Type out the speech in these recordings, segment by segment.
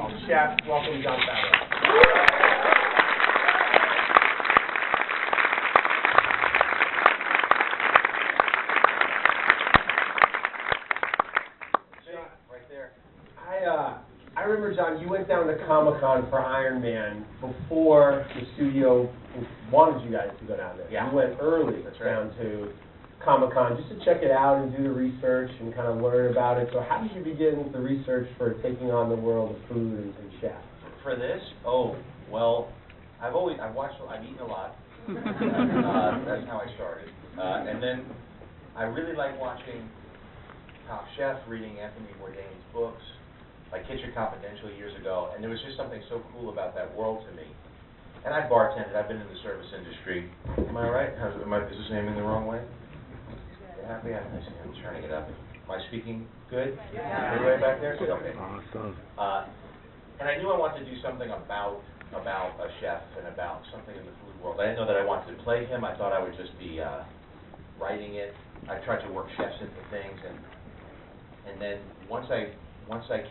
called Chef. Welcome, Jon Favreau. Right there. I remember, Jon, you went down to Comic-Con for Iron Man before the studio wanted you guys to go down there. Yeah. You went early down to Comic-Con just to check it out and do the research and kind of learn about it. So how did you begin the research for taking on the world of food and chef? For this? Oh, well, I've eaten a lot. That's how I started. And then I really like watching Top Chef, reading Anthony Bourdain's books, like Kitchen Confidential years ago, and there was just something so cool about that world to me. And I bartended. I've been in the service industry. Am I right? Is this aiming the wrong way? You happy? I'm turning it up. Am I speaking good? Yeah. Everybody back there? Good. Okay. Awesome. And I knew I wanted to do something about a chef and about something in the food world. I didn't know that I wanted to play him. I thought I would just be writing it. I tried to work chefs into things, and then once I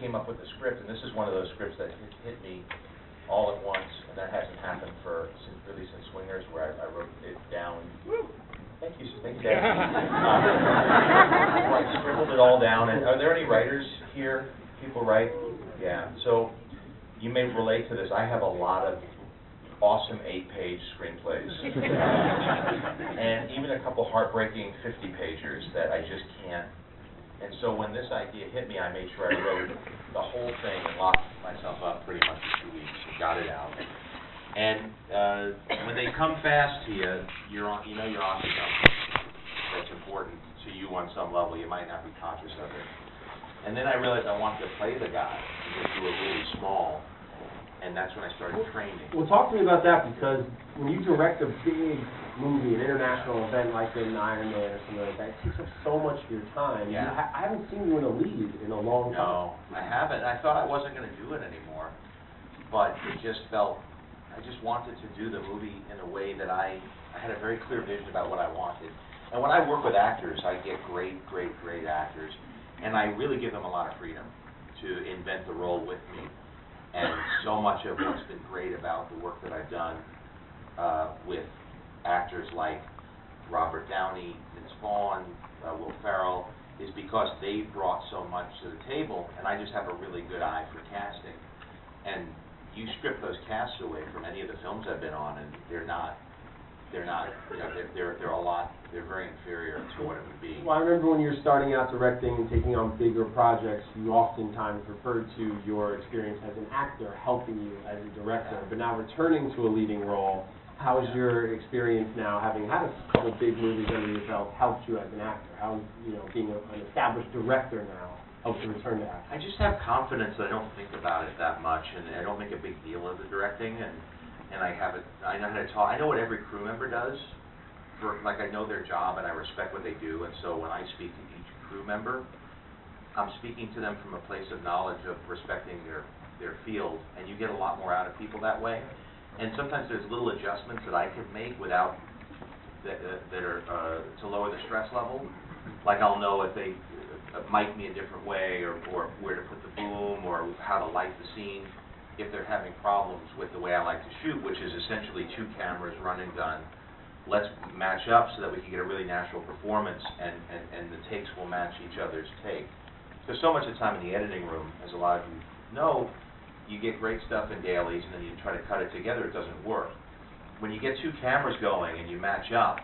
came up with the script, and this is one of those scripts that hit me all at once, and that hasn't happened since Swingers, where I wrote it down. Thank you, Dad. I scribbled it all down. And are there any writers here? People write? Yeah. So you may relate to this. I have a lot of awesome 8-page screenplays, and even a couple heartbreaking 50-pagers that I just can't. And so when this idea hit me, I made sure I wrote the whole thing and locked myself up pretty much for 2 weeks and got it out. And when they come fast to you, you're on to something that's important to you on some level. You might not be conscious of it. And then I realized I wanted to play the guy and just do it really small. And that's when I started training. Well, talk to me about that, because when you direct a big movie, an international event like an Iron Man or something like that, it takes up so much of your time. Yeah. I haven't seen you in a lead in a long time. No, I haven't. I thought I wasn't going to do it anymore, but it just felt, I just wanted to do the movie in a way that I had a very clear vision about what I wanted. And when I work with actors, I get great actors, and I really give them a lot of freedom to invent the role with me. And so much of what's been great about the work that I've done with actors like Robert Downey, Vince Vaughn, Will Ferrell, is because they brought so much to the table, and I just have a really good eye for casting. And you strip those casts away from any of the films I've been on, and they're very inferior to what it would be. Well, I remember when you were starting out directing and taking on bigger projects, you oftentimes referred to your experience as an actor helping you as a director. But now returning to a leading role, how has your experience now, having had a couple big movies under your belt, helped you as an actor? How has, being an established director now helped you return to acting? I just have confidence that I don't think about it that much, and I don't make a big deal of the directing, and I know how to talk. I know what every crew member does. I know their job, and I respect what they do, and so when I speak to each crew member, I'm speaking to them from a place of knowledge of respecting their field, and you get a lot more out of people that way. And sometimes there's little adjustments that I can make without that are to lower the stress level. Like I'll know if they mic me a different way, or where to put the boom, or how to light the scene, if they're having problems with the way I like to shoot, which is essentially 2 cameras, run and gun. Let's match up so that we can get a really natural performance, and the takes will match each other's take. So much of the time in the editing room, as a lot of you know, you get great stuff in dailies, and then you try to cut it together, it doesn't work. When you get 2 cameras going and you match up,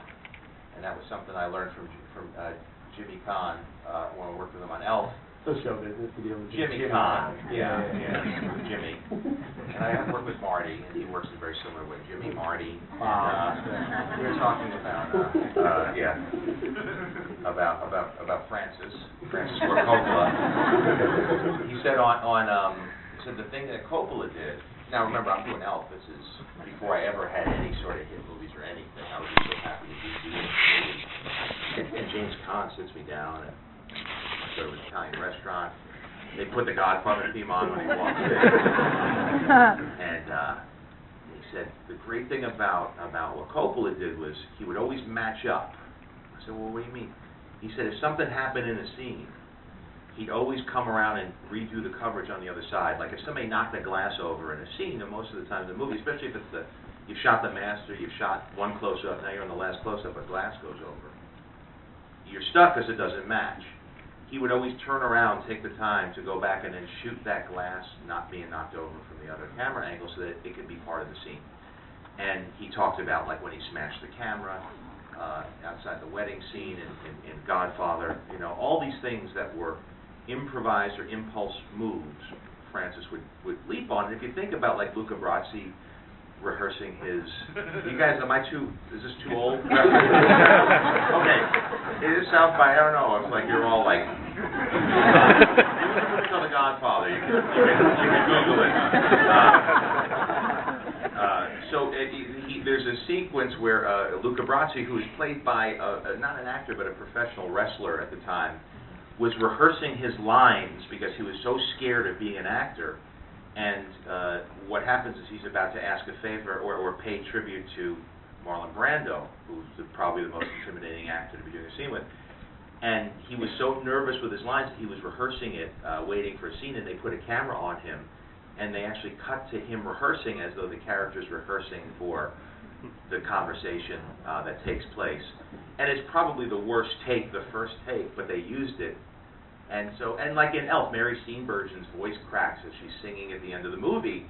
and that was something I learned from Jimmy Kahn when I worked with him on Elf. So show business to deal with Jimmy Kahn, yeah, Jimmy. And I have worked with Marty, and he works in a very similar way. Jimmy, Marty, and we were talking about Francis Ford Coppola. He said he said the thing that Coppola did. Now remember, I'm doing Elf. This is before I ever had any sort of hit movies or anything. I was just so happy to be doing this movie. And James Caan sits me down and go to an Italian restaurant. They put the Godfather theme on when he walks in. And he said the great thing about what Coppola did was he would always match up. I said, well, what do you mean? He said if something happened in a scene, he'd always come around and redo the coverage on the other side. Like if somebody knocked a glass over in a scene, and most of the time in the movie, especially if it's you've shot the master, you've shot one close-up, now you're on the last close-up, a glass goes over. You're stuck because it doesn't match. He would always turn around, take the time to go back and then shoot that glass not being knocked over from the other camera angle so that it could be part of the scene. And he talked about like when he smashed the camera outside the wedding scene in Godfather, you know, all these things that were improvised or impulse moves Francis would leap on. And if you think about like Luca Brasi rehearsing his, you guys, is this too old? Okay, it is South by, I don't know, it's like you're all like, on The Godfather, you can Google it. There's a sequence where Luca Brasi, who was played by, not an actor, but a professional wrestler at the time, was rehearsing his lines because he was so scared of being an actor. And what happens is he's about to ask a favor or pay tribute to Marlon Brando, who's probably the most intimidating actor to be doing a scene with. And he was so nervous with his lines that he was rehearsing it, waiting for a scene, and they put a camera on him. And they actually cut to him rehearsing as though the character's rehearsing for the conversation that takes place. And it's probably the worst take, the first take, but they used it. And like in Elf, Mary Steenburgen's voice cracks as she's singing at the end of the movie,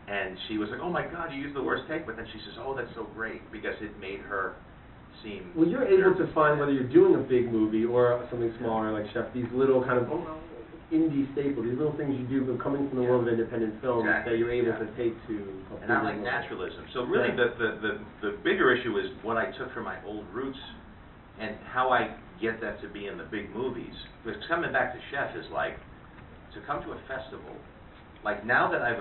and she was like, "Oh my God, you used the worst take," but then she says, "Oh, that's so great," because it made her seem... Well, you're able to find, whether you're doing a big movie or something smaller like Chef, these little kind of indie staples, these little things you do, but coming from the world of independent film, that you're able to take to... And I like naturalism. So really the bigger issue is what I took from my old roots and how I get that to be in the big movies. Because coming back to Chef is like, to come to a festival, like now that I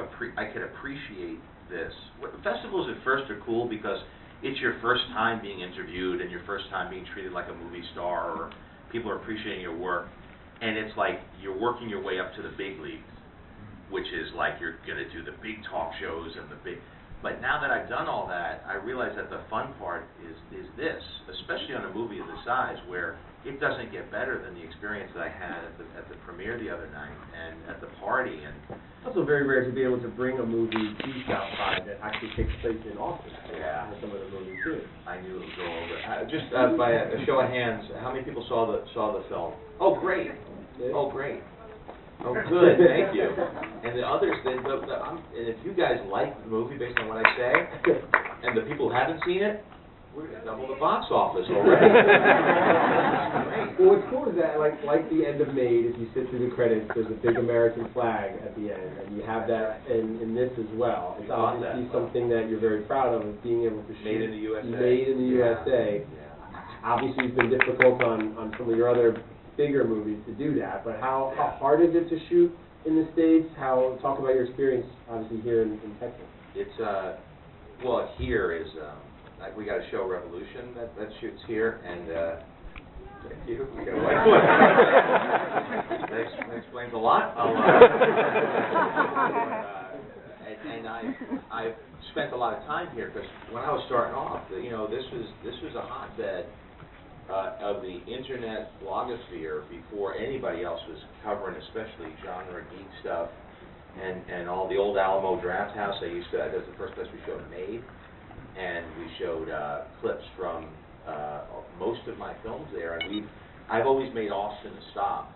could appreciate this. Festivals at first are cool because it's your first time being interviewed and your first time being treated like a movie star, or people are appreciating your work. And it's like you're working your way up to the big leagues, which is like you're going to do the big talk shows and the big... But now that I've done all that, I realize that the fun part is this, especially on a movie of this size, where it doesn't get better than the experience that I had at the premiere the other night and at the party. And it's also very rare to be able to bring a movie to South by that actually takes place in Austin. Yeah. Some of the movies too. I knew it would go over. Just by a show of hands, how many people saw the film? Oh, great. Oh, great. Oh, good, thank you. And the others, and if you guys like the movie based on what I say, and the people who haven't seen it, we're going to double the box office already. Well, what's cool is that, like the end of Made, if you sit through the credits, there's a big American flag at the end, and you have that in this as well. It's obviously something that you're very proud of being able to shoot. Made in the USA. Made in the USA. Yeah. Obviously, it's been difficult on some of your other bigger movies to do that, but how hard is it to shoot in the States? Talk about your experience, obviously, here in Texas. It's, well, here is, we got a show, Revolution, that shoots here, and, thank you, we got a white one. That explains a lot. And I've spent a lot of time here, because when I was starting off, you know, this was a hotbed of the internet blogosphere before anybody else was covering, especially genre geek stuff, and all the old Alamo Draft House. That's the first place we showed Made, and we showed clips from most of my films there. And I've always made Austin a stop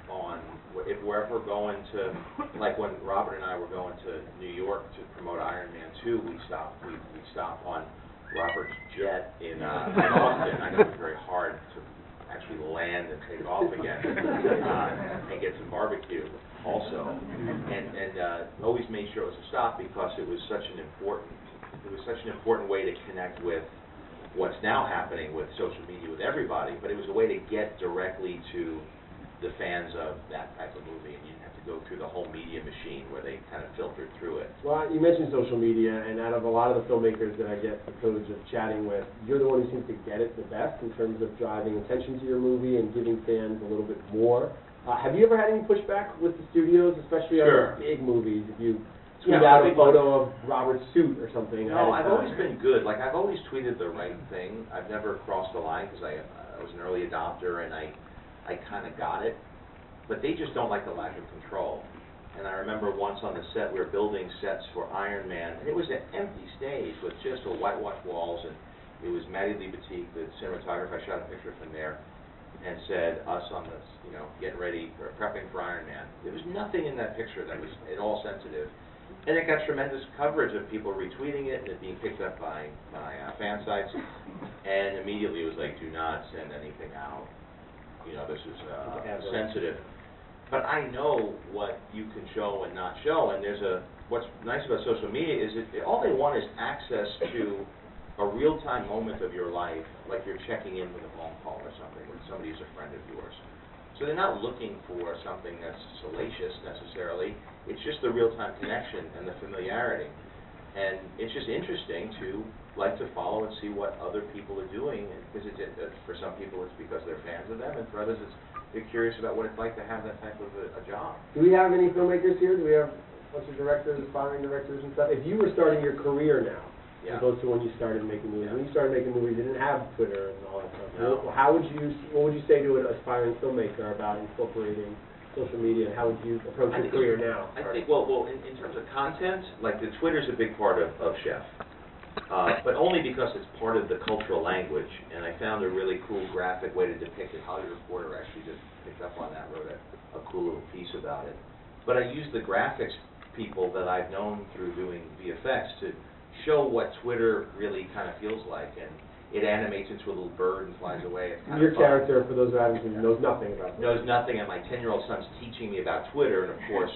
on if we're ever going to, like when Robert and I were going to New York to promote Iron Man 2, we stopped on Robert's jet in Austin. I know it's very hard to actually land and take off again and get some barbecue also. And always made sure it was a stop because it was such an important way to connect with what's now happening with social media with everybody, but it was a way to get directly to the fans of that type of movie, and you didn't have to go through the whole media machine where they kind of filtered through it. Well, you mentioned social media, and out of a lot of the filmmakers that I get the privilege of chatting with, you're the one who seems to get it the best in terms of driving attention to your movie and giving fans a little bit more. Have you ever had any pushback with the studios, especially on big movies? If you tweet out a photo of Robert's suit or something. No, I've always been good. Like, I've always tweeted the right thing. I've never crossed the line because I was an early adopter and I kind of got it. but they just don't like the lack of control. And I remember once on the set, we were building sets for Iron Man, and it was an empty stage with just the whitewashed walls, and it was Matty Lee Batik, the cinematographer. I shot a picture from there, and said, us on this, you know, getting ready, for prepping for Iron Man. There was nothing in that picture that was at all sensitive. And it got tremendous coverage of people retweeting it and it being picked up by fan sites. And immediately it was like, do not send anything out. You know, this is sensitive. But I know what you can show and not show, and what's nice about social media is all they want is access to a real-time moment of your life, like you're checking in with a phone call or something with somebody who's a friend of yours. So they're not looking for something that's salacious necessarily. It's just the real-time connection and the familiarity. And it's just interesting to like to follow and see what other people are doing, because for some people it's because they're fans of them, and for others they're curious about what it's like to have that type of a job. Do we have any filmmakers here? Do we have a bunch of directors, aspiring directors and stuff? If you were starting your career now, as opposed to when you started making movies. When you started making movies, you didn't have Twitter and all that stuff. No. What would you say to an aspiring filmmaker about incorporating social media, and how would you approach your career now? I think, well, in terms of content, like the Twitter's a big part of Chef, but only because it's part of the cultural language, and I found a really cool graphic way to depict it. Hollywood Reporter actually just picked up on that, wrote a cool little piece about it. But I use the graphics people that I've known through doing VFX to show what Twitter really kind of feels like, and it animates into a little bird and flies away. It's kind Your of fun. character, for those who haven't seen, knows nothing about Twitter. Knows nothing, and my 10-year-old son's teaching me about Twitter, and of course,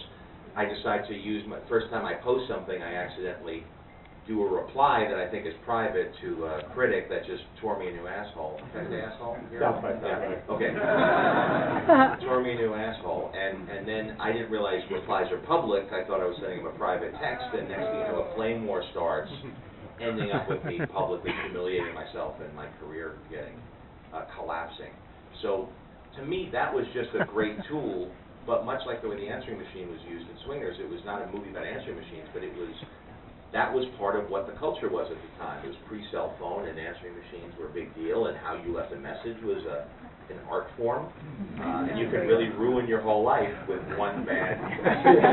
I decide to use first time I post something, I accidentally do a reply that I think is private to a critic that just tore me a new asshole. Can I say asshole? South by South. Yeah, okay. Tore me a new asshole, and then I didn't realize replies are public. I thought I was sending him a private text, and next thing you know, a flame war starts, ending up with me publicly humiliating myself and my career getting collapsing. So to me, that was just a great tool, but much like the way the answering machine was used in Swingers, it was not a movie about answering machines, but that was part of what the culture was at the time. It was pre-cell phone, and answering machines were a big deal, and how you left a message was an art form, and you could really ruin your whole life with one bad message.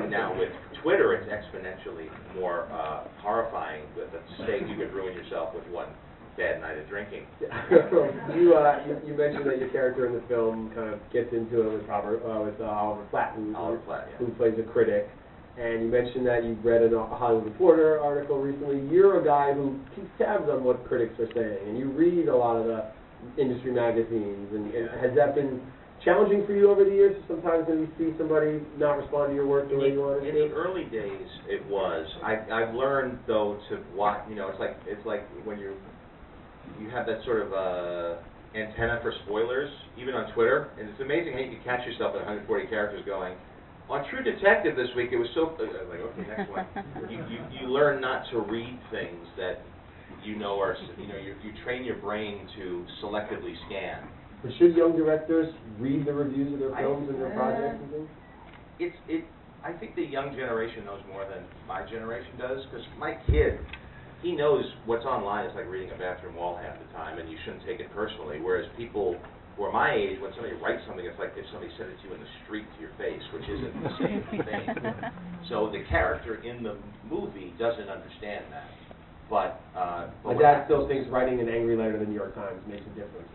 And now with Twitter, it's exponentially more horrifying. With a stake, you could ruin yourself with one bad night of drinking. You mentioned that your character in the film kind of gets into it with Oliver Platt, who plays a critic. And you mentioned that you read a Hollywood Reporter article recently. You're a guy who keeps tabs on what critics are saying, and you read a lot of the industry magazines. And has that been challenging for you over the years? Sometimes when you see somebody not respond to your work the way you want it to? In the early days, it was. I've learned though to watch. You know, it's like when you have that sort of antenna for spoilers, even on Twitter. And it's amazing how you can catch yourself at 140 characters going, on True Detective this week, it was so, like, okay, next one. You learn not to read things that you train your brain to selectively scan. But should young directors read the reviews of their films and their projects and things? I think the young generation knows more than my generation does, because my kid, he knows what's online is like reading a bathroom wall half the time, and you shouldn't take it personally, whereas people who are my age, when somebody writes something, it's like if somebody said it to you in the street to your face, which isn't the same thing. So the character in the movie doesn't understand that. But my dad still thinks writing an angry letter to the New York Times makes a difference.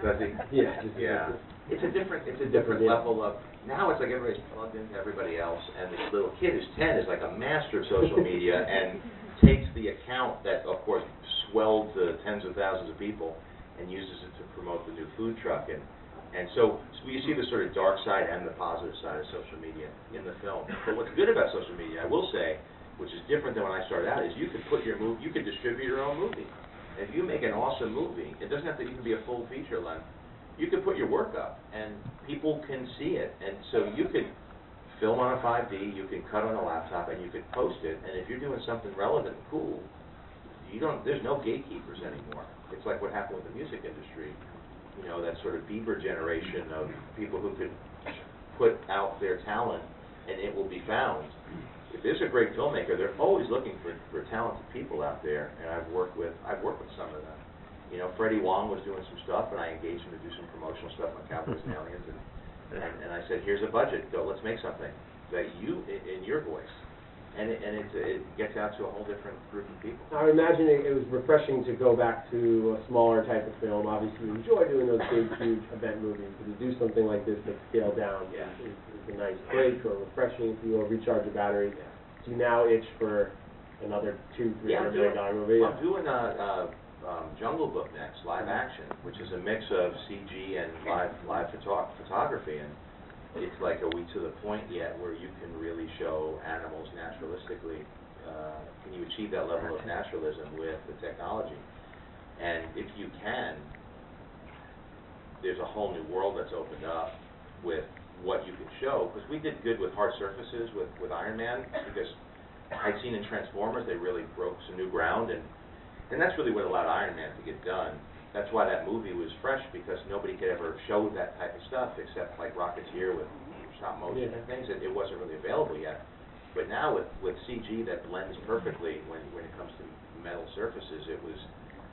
Does he? Yeah. It's a different level of. Now it's like everybody's plugged into everybody else, and the little kid who's 10 is like a master of social media and takes the account that, of course, swelled to tens of thousands of people, and uses it to promote the new food truck. And so you see the sort of dark side and the positive side of social media in the film. But what's good about social media, I will say, which is different than when I started out, is you could put your movie, you could distribute your own movie. If you make an awesome movie, it doesn't have to even be a full feature length. You could put your work up, and people can see it. And so you could film on a 5D, you can cut on a laptop, and you could post it. And if you're doing something relevant and cool, there's no gatekeepers anymore. It's like what happened with the music industry, you know, that sort of Bieber generation of people who could put out their talent and it will be found. If there's a great filmmaker, they're always looking for talented people out there, and I've worked with some of them. You know, Freddie Wong was doing some stuff, and I engaged him to do some promotional stuff on Cowboys and Aliens, and I said, here's a budget, go, let's make something that you, in your voice. And it gets out to a whole different group of people. I would imagine it was refreshing to go back to a smaller type of film. Obviously, you enjoy doing those big, huge event movies, but to do something like this that's scaled down is a nice break or refreshing, if you will, recharge your battery. Do you now itch for another $200-300 million movie? I'm doing Jungle Book next, live action, which is a mix of CG and live photography, and it's like, are we to the point yet where you can really show animals naturalistically? Can you achieve that level of naturalism with the technology? And if you can, there's a whole new world that's opened up with what you can show, because we did good with hard surfaces with Iron Man, because I'd seen in Transformers they really broke some new ground, and that's really what allowed Iron Man to get done. That's why that movie was fresh, because nobody could ever show that type of stuff except like Rocketeer with stop motion and things. It wasn't really available yet. But now with CG that blends perfectly when it comes to metal surfaces,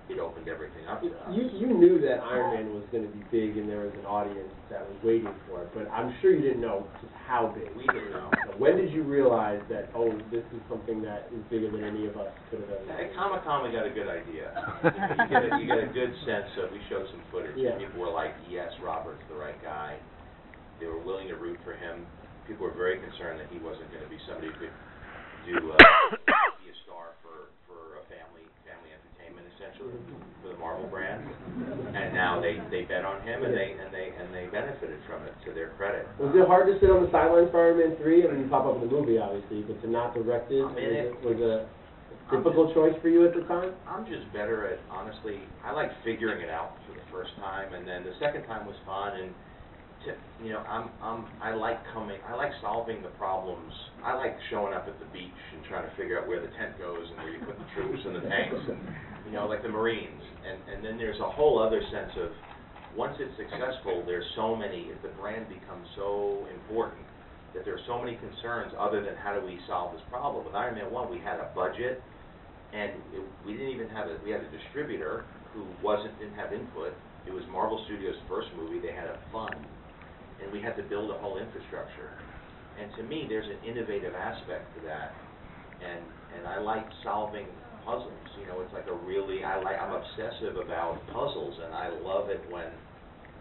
it opened everything up. You knew that Iron Man was going to be big and there was an audience that was waiting for it, but I'm sure you didn't know just how big. We didn't know. So when did you realize that, oh, this is something that is bigger than any of us could have ever done? At Comic-Con we got a good idea. you get a good sense of, we showed some footage. Yeah. People were like, yes, Robert's the right guy. They were willing to root for him. People were very concerned that he wasn't going to be somebody who could be a star for a family entertainment, essentially, for the Marvel brand. And now they bet on him, and they benefited from it, to their credit. Was it hard to sit on the sidelines for Iron Man 3? I mean, you pop up in the movie, obviously, but to not direct it, was a difficult choice for you at the time? I'm just better at, honestly, I like figuring it out for the first time, and then the second time was fun, and you know, I like solving the problems. I like showing up at the beach and trying to figure out where the tent goes and where you put the troops and the tanks, and you know, like the Marines. And then there's a whole other sense of, once it's successful, there's so many, the brand becomes so important that there's so many concerns other than how do we solve this problem. With Iron Man 1, we had a budget, and we didn't even have we had a distributor who didn't have input. It was Marvel Studios' first movie. They had a fund, and we had to build a whole infrastructure. And to me, there's an innovative aspect to that, and I like solving puzzles. You know, it's like I'm obsessive about puzzles, and I love it when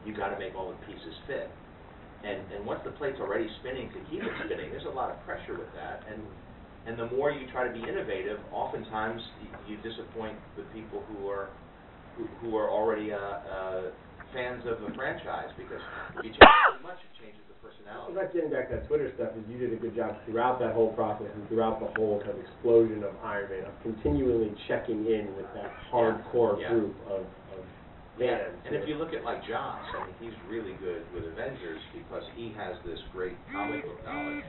you got to make all the pieces fit. And once the plate's already spinning, to keep it spinning, there's a lot of pressure with that. And the more you try to be innovative, oftentimes you disappoint the people who are already fans of the franchise, because if you change too much, it changes the personality. Not getting back to that Twitter stuff, is you did a good job throughout that whole process and throughout the whole kind of explosion of Iron Man, of continually checking in with that hardcore group of fans. And if you look at like Joss, I mean, he's really good with Avengers because he has this great comic book knowledge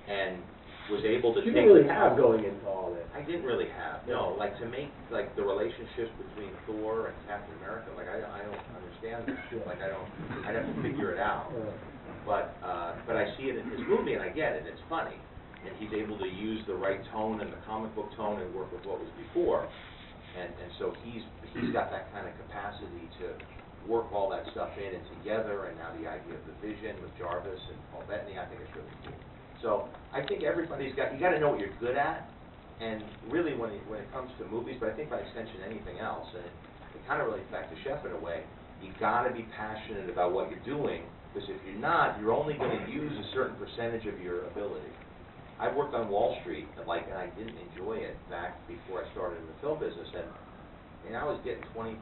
and was able to You didn't really have going into all this. I didn't really have, no. Like, to make, like, the relationships between Thor and Captain America, like, I don't understand that. Like, I'd have to figure it out. But I see it in his movie, and I get it, it's funny. And he's able to use the right tone and the comic book tone and work with what was before. And so he's got that kind of capacity to work all that stuff in and together, and now the idea of the Vision with Jarvis and Paul Bettany, I think it's really cool. So I think everybody's you got to know what you're good at, and really when it comes to movies, but I think by extension anything else, and it kind of relates back to Chef in a way, you got to be passionate about what you're doing, because if you're not, you're only going to use a certain percentage of your ability. I worked on Wall Street, and I didn't enjoy it back before I started in the film business, and I was getting 20%,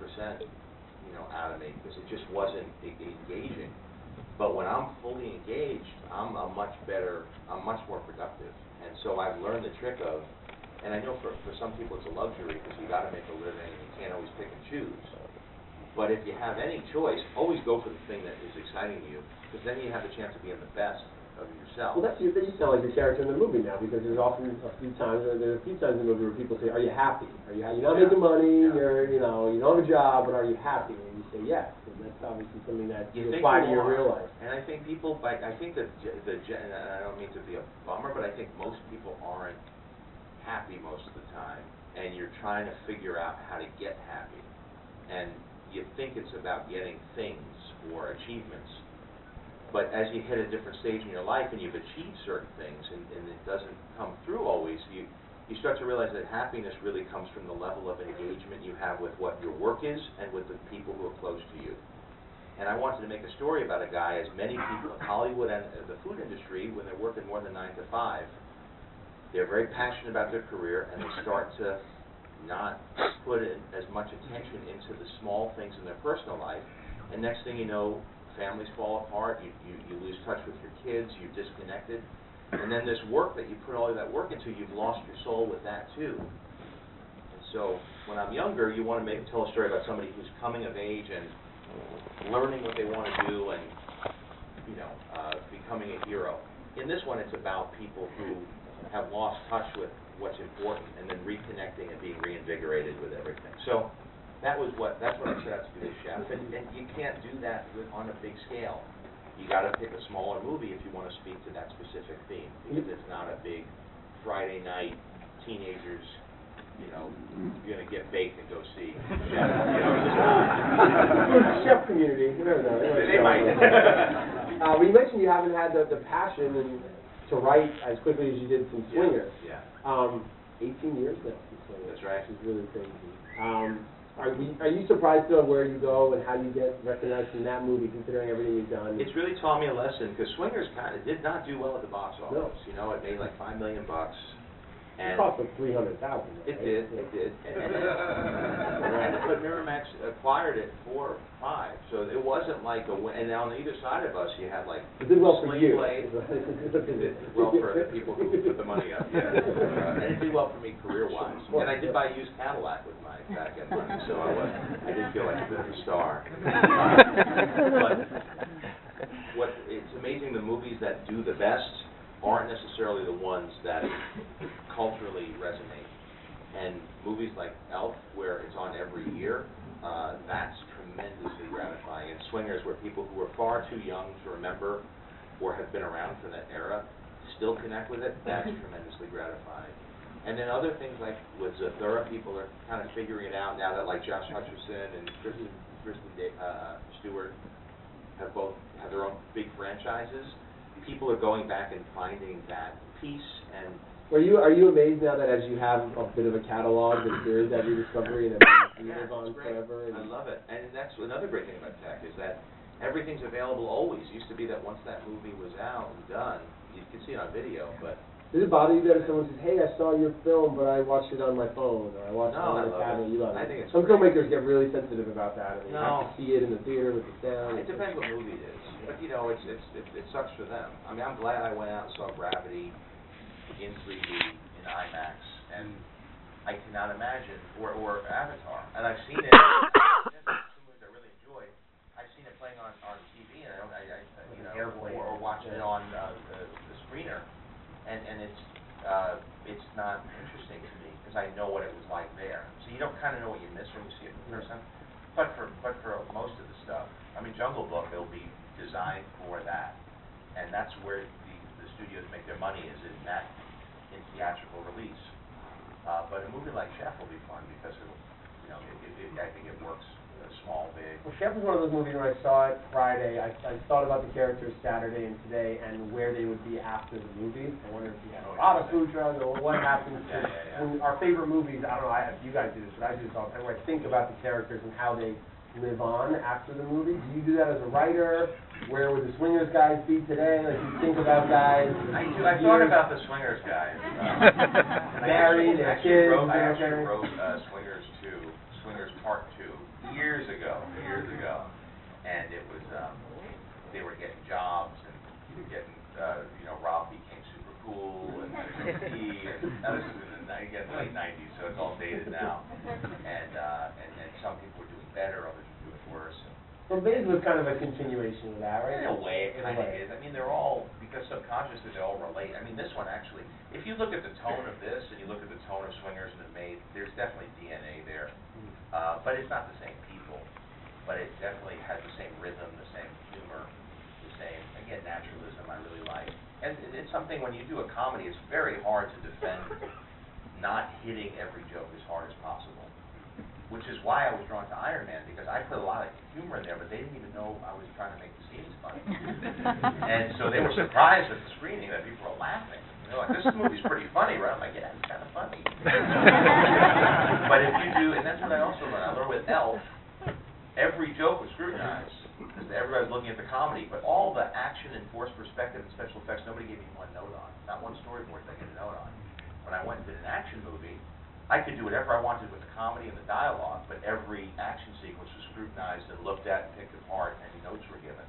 out of me, because it just wasn't engaging. But when I'm fully engaged, I'm much more productive. And so I've learned the trick of, and I know for some people it's a luxury because you got to make a living and you can't always pick and choose. But if you have any choice, always go for the thing that is exciting to you, because then you have the chance of being the best of yourself. Well, you sound like your character in the movie now, because there's often a few times in the movie where people say, "Are you happy? You're not making money. You don't have a job, but are you happy?" And you say yes, and that's obviously something that you apply to your real life. And I think people, I think that and I don't mean to be a bummer, but I think most people aren't happy most of the time, and you're trying to figure out how to get happy. and you think it's about getting things or achievements. But as you hit a different stage in your life and you've achieved certain things and it doesn't come through always, you start to realize that happiness really comes from the level of engagement you have with what your work is and with the people who are close to you. And I wanted to make a story about a guy, as many people in Hollywood and the food industry, when they're working more than 9 to 5, they're very passionate about their career and they start to not put in as much attention into the small things in their personal life. And next thing you know, families fall apart, you lose touch with your kids, you're disconnected. And then this work that you put all of that work into, you've lost your soul with that too. And so when I'm younger, you want to tell a story about somebody who's coming of age and learning what they want to do and, becoming a hero. In this one, it's about people who have lost touch with what's important and then reconnecting and being reinvigorated with everything. So that's what I set out to do with Chef. And you can't do that on a big scale. You got to pick a smaller movie if you want to speak to that specific theme, because it's not a big Friday night teenagers, going to get baked and go see Chef. Chef community, you never know. They might. Well, you mentioned you haven't had the passion to write as quickly as you did since Swingers. Yeah. 18 years now since Swingers. That's right. Which is really crazy. Are you surprised though where you go and how you get recognized in that movie, considering everything you've done? It's really taught me a lesson, because Swingers kind of did not do well at the box office. No. It made like $5 million. It cost like $300,000. It did. But Miramax acquired it for $5 million, so it wasn't like a win. And on either side of us, you had like it did well for you. It did well for the people who put the money up. Yeah, and it did well for me career-wise. And I did buy a used Cadillac with my back-end money, so I did feel like a bit of a star. But it's amazing, the movies that do the best aren't necessarily the ones that culturally resonate. And movies like Elf, where it's on every year, that's tremendously gratifying. And Swingers, where people who are far too young to remember or have been around for that era still connect with it, that's tremendously gratifying. And then other things like with Zathura, people are kind of figuring it out now that like Josh Hutcherson and Kristen Stewart have their own big franchises. People are going back and finding that piece. And are you amazed now that as you have a bit of a catalog that there is that rediscovery and that you live on forever? I love it. And that's another great thing about tech, is that everything's available always. It used to be that once that movie was out and done, you could see it on video, but does it bother you that if someone says, "Hey, I saw your film, but I watched it on my phone," or "I watched it on my tablet"? You love it. I think it's some great. filmmakers get really sensitive about that, and they have to see it in the theater with the sound. It depends what movie it is, but it sucks for them. I mean, I'm glad I went out and saw Gravity in 3D in IMAX, and I cannot imagine, or Avatar, and I've seen it. Some movies I really enjoy. I've seen it playing on TV, and or watching it on the screener. And it's not interesting to me because I know what it was like there. So you don't kind of know what you miss when you see it in person. But for most of the stuff, I mean, Jungle Book, it'll be designed for that, and that's where the studios make their money, is in theatrical release. But a movie like Chef will be fun because I think it works small, big. Well, Chef was one of those movies when I saw it Friday. I thought about the characters Saturday and today and where they would be after the movie. I wonder if he had a lot of food trucks or what happens. When our favorite movies, I don't know if you guys do this, but I do this all the time, where I think about the characters and how they live on after the movie. Do you do that as a writer? Where would the Swingers guys be today? Like, you think about guys. I thought about the Swingers guys. Married, their kids. I actually wrote Swingers 2, Swingers Part 2. Years ago, and it was they were getting jobs and getting Rob became super cool and now this is in the late 90s, so it's all dated now, and some people were doing better, others were doing worse. Well, Bays was kind of a continuation of that, right? In a way, it kind of is. I mean, they're all, because subconsciously they all relate. I mean, this one actually, if you look at the tone of this and you look at the tone of Swingers and The Maid, there's definitely DNA there. But it's not the same people. But it definitely has the same rhythm, the same humor, the same, again, naturalism I really like. And it's something, when you do a comedy, it's very hard to defend not hitting every joke as hard as possible. which is why I was drawn to Iron Man, because I put a lot of humor in there, but they didn't even know I was trying to make the scenes funny. And so they were surprised at the screening that people were laughing. They're like, this movie's pretty funny, right? I'm like, yeah, it's kind of funny. But if you do, and that's what I also learned. I learned with Elf, every joke was scrutinized, because everybody was looking at the comedy, but all the action and force perspective and special effects, nobody gave me one note on. Not one storyboard they gave a note on. When I went and did an action movie, I could do whatever I wanted with the comedy and the dialogue, but every action sequence was scrutinized and looked at and picked apart, and notes were given.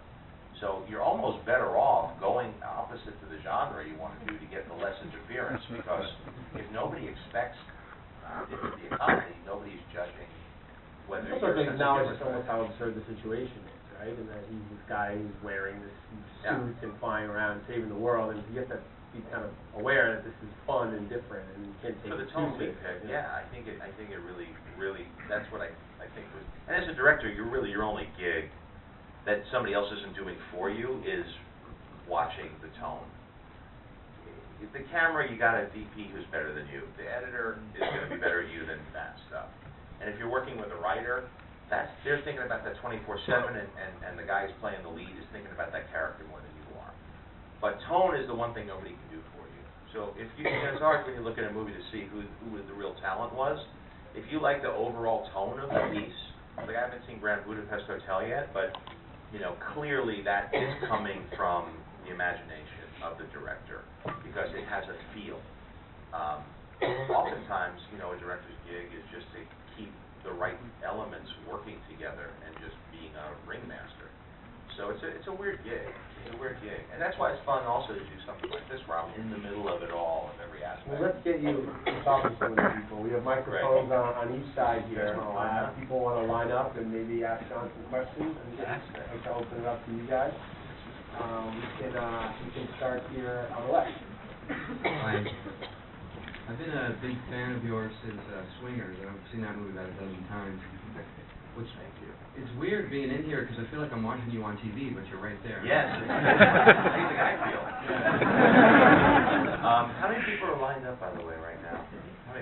So you're almost better off going opposite to the genre you want to do to get the less interference, because if nobody expects it to be a comedy, nobody's judging whether it's sort of acknowledges almost how absurd the situation is, right? And that he's this guy who's wearing this suit and flying around saving the world, and you have to be kind of aware that this is fun and different, and you can't take so the it tone too we seriously. picked, I think it really, that's what I think was, and as a director, your only gig that somebody else isn't doing for you is watching the tone. The camera, you got a DP who's better than you. The editor is going to be better at you than that stuff. And if you're working with a writer, they're thinking about that 24/7, and the guy who's playing the lead is thinking about that character more than you are. But tone is the one thing nobody can do for you. So if you, it's hard when you look at a movie to see who the real talent was. If you like the overall tone of the piece, like I haven't seen Grand Budapest Hotel yet, but clearly that is coming from the imagination of the director, because it has a feel. Oftentimes, a director's gig is just to keep the right elements working together and just being a ringmaster. So it's a weird gig. It's a weird gig, and that's why it's fun also to do something like this, where I'm in the middle of it all, of every aspect. Well, let's get you talking to some of the people. We have microphones on each side here. People want to line up and maybe ask Jon some questions, and I'll open it up to you guys. We can start here on the left. Hi. I've been a big fan of yours since Swingers, and I've seen that movie about 12 times. Which, it's weird being in here because I feel like I'm watching you on TV, but you're right there. Yes. How do you think I feel? How many people are lined up, by the way, right now?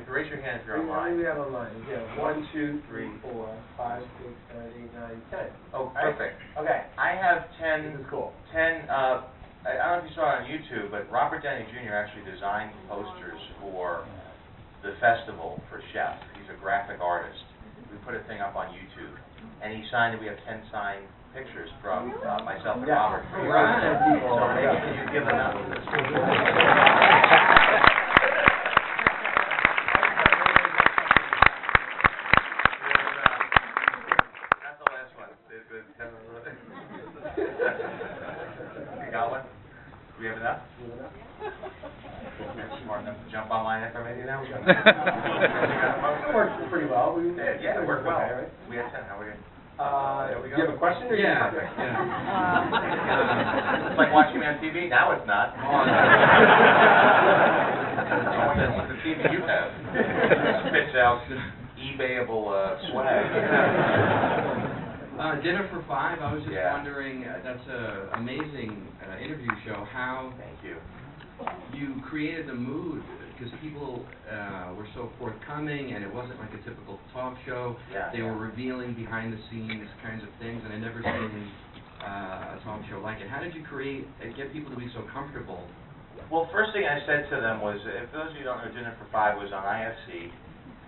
Raise your hand if you're online. How many do we have online? Yeah, 1, 2, 3, 4, 5, 6, 7, 8, 9, 10. Oh, perfect. Right? Okay. I have 10. This is cool. 10. I don't know if you saw it on YouTube, but Robert Downey Jr. actually designed posters for the festival for Chef. He's a graphic artist. We put a thing up on YouTube, and he signed it. We have 10 signed pictures from myself and Robert. So maybe can you give them out to this? Not the last one. You got one? Do we have enough? Smart enough to jump online after maybe now? It works pretty well. Yeah, it worked well. Okay, right? We had 10. How are we doing? Do you have a question? Or Yeah. It's like watching me on TV. Now it's not. What's the TV you have? Spits out eBayable swag. Dinner for Five, I was just wondering, that's an amazing interview show, how Thank you. You created the mood, because people were so forthcoming, and it wasn't like a typical talk show. They were revealing behind-the-scenes kinds of things, and I'd never seen a talk show like it. How did you get people to be so comfortable? Well, first thing I said to them was, if those of you who don't know, Dinner for Five was on IFC,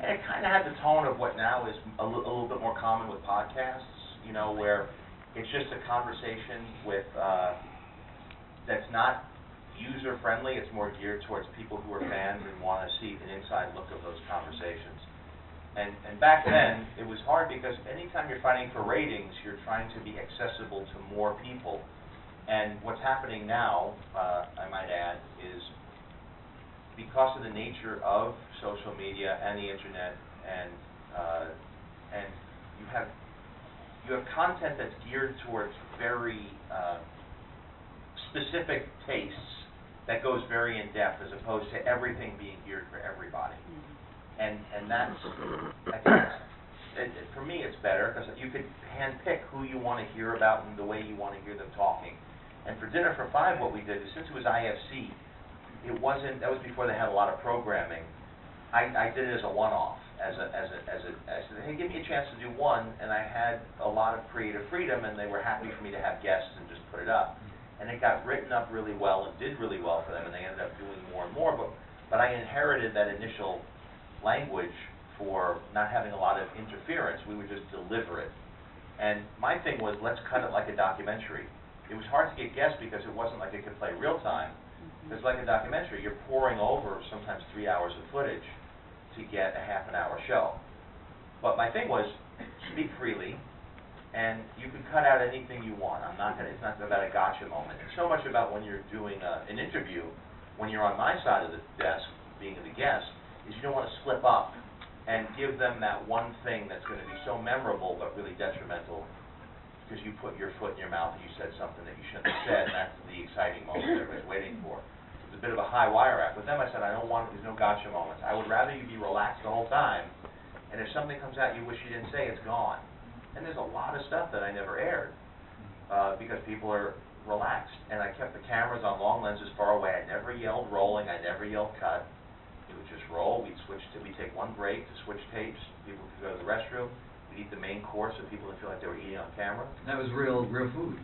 and it kind of had the tone of what now is a little bit more common with podcasts, where it's just a conversation with that's not user-friendly. It's more geared towards people who are fans and want to see an inside look of those conversations. And back then, it was hard because anytime you're fighting for ratings, you're trying to be accessible to more people. And what's happening now, I might add, is because of the nature of social media and the internet, and you have content that's geared towards very specific tastes that goes very in depth, as opposed to everything being geared for everybody. And that's, I think, for me, it's better because you could handpick who you want to hear about and the way you want to hear them talking. And for Dinner for Five, what we did is, since it was IFC, that was before they had a lot of programming. I did it as a one-off, I said, hey, give me a chance to do one, and I had a lot of creative freedom, and they were happy for me to have guests and just put it up. And it got written up really well and did really well for them, and they ended up doing more and more, but I inherited that initial language for not having a lot of interference. We would just deliver it. And my thing was, let's cut it like a documentary. It was hard to get guests because it wasn't like it could play real time. Because like a documentary, you're pouring over sometimes 3 hours of footage to get a half-an-hour show. But my thing was, speak freely, and you can cut out anything you want. It's not about a gotcha moment. It's so much about when you're doing an interview, when you're on my side of the desk, being the guest, is you don't want to slip up and give them that one thing that's going to be so memorable but really detrimental because you put your foot in your mouth and you said something that you shouldn't have said, and that's the exciting moment everybody's waiting for. It's a bit of a high wire act. With them, I said, there's no gotcha moments. I would rather you be relaxed the whole time, and if something comes out you wish you didn't say, it's gone. And there's a lot of stuff that I never aired because people are relaxed. And I kept the cameras on long lenses far away. I never yelled rolling. I never yelled cut. It would just roll. We'd take one break to switch tapes. People could go to the restroom. We'd eat the main course so people didn't feel like they were eating on camera. That was real food.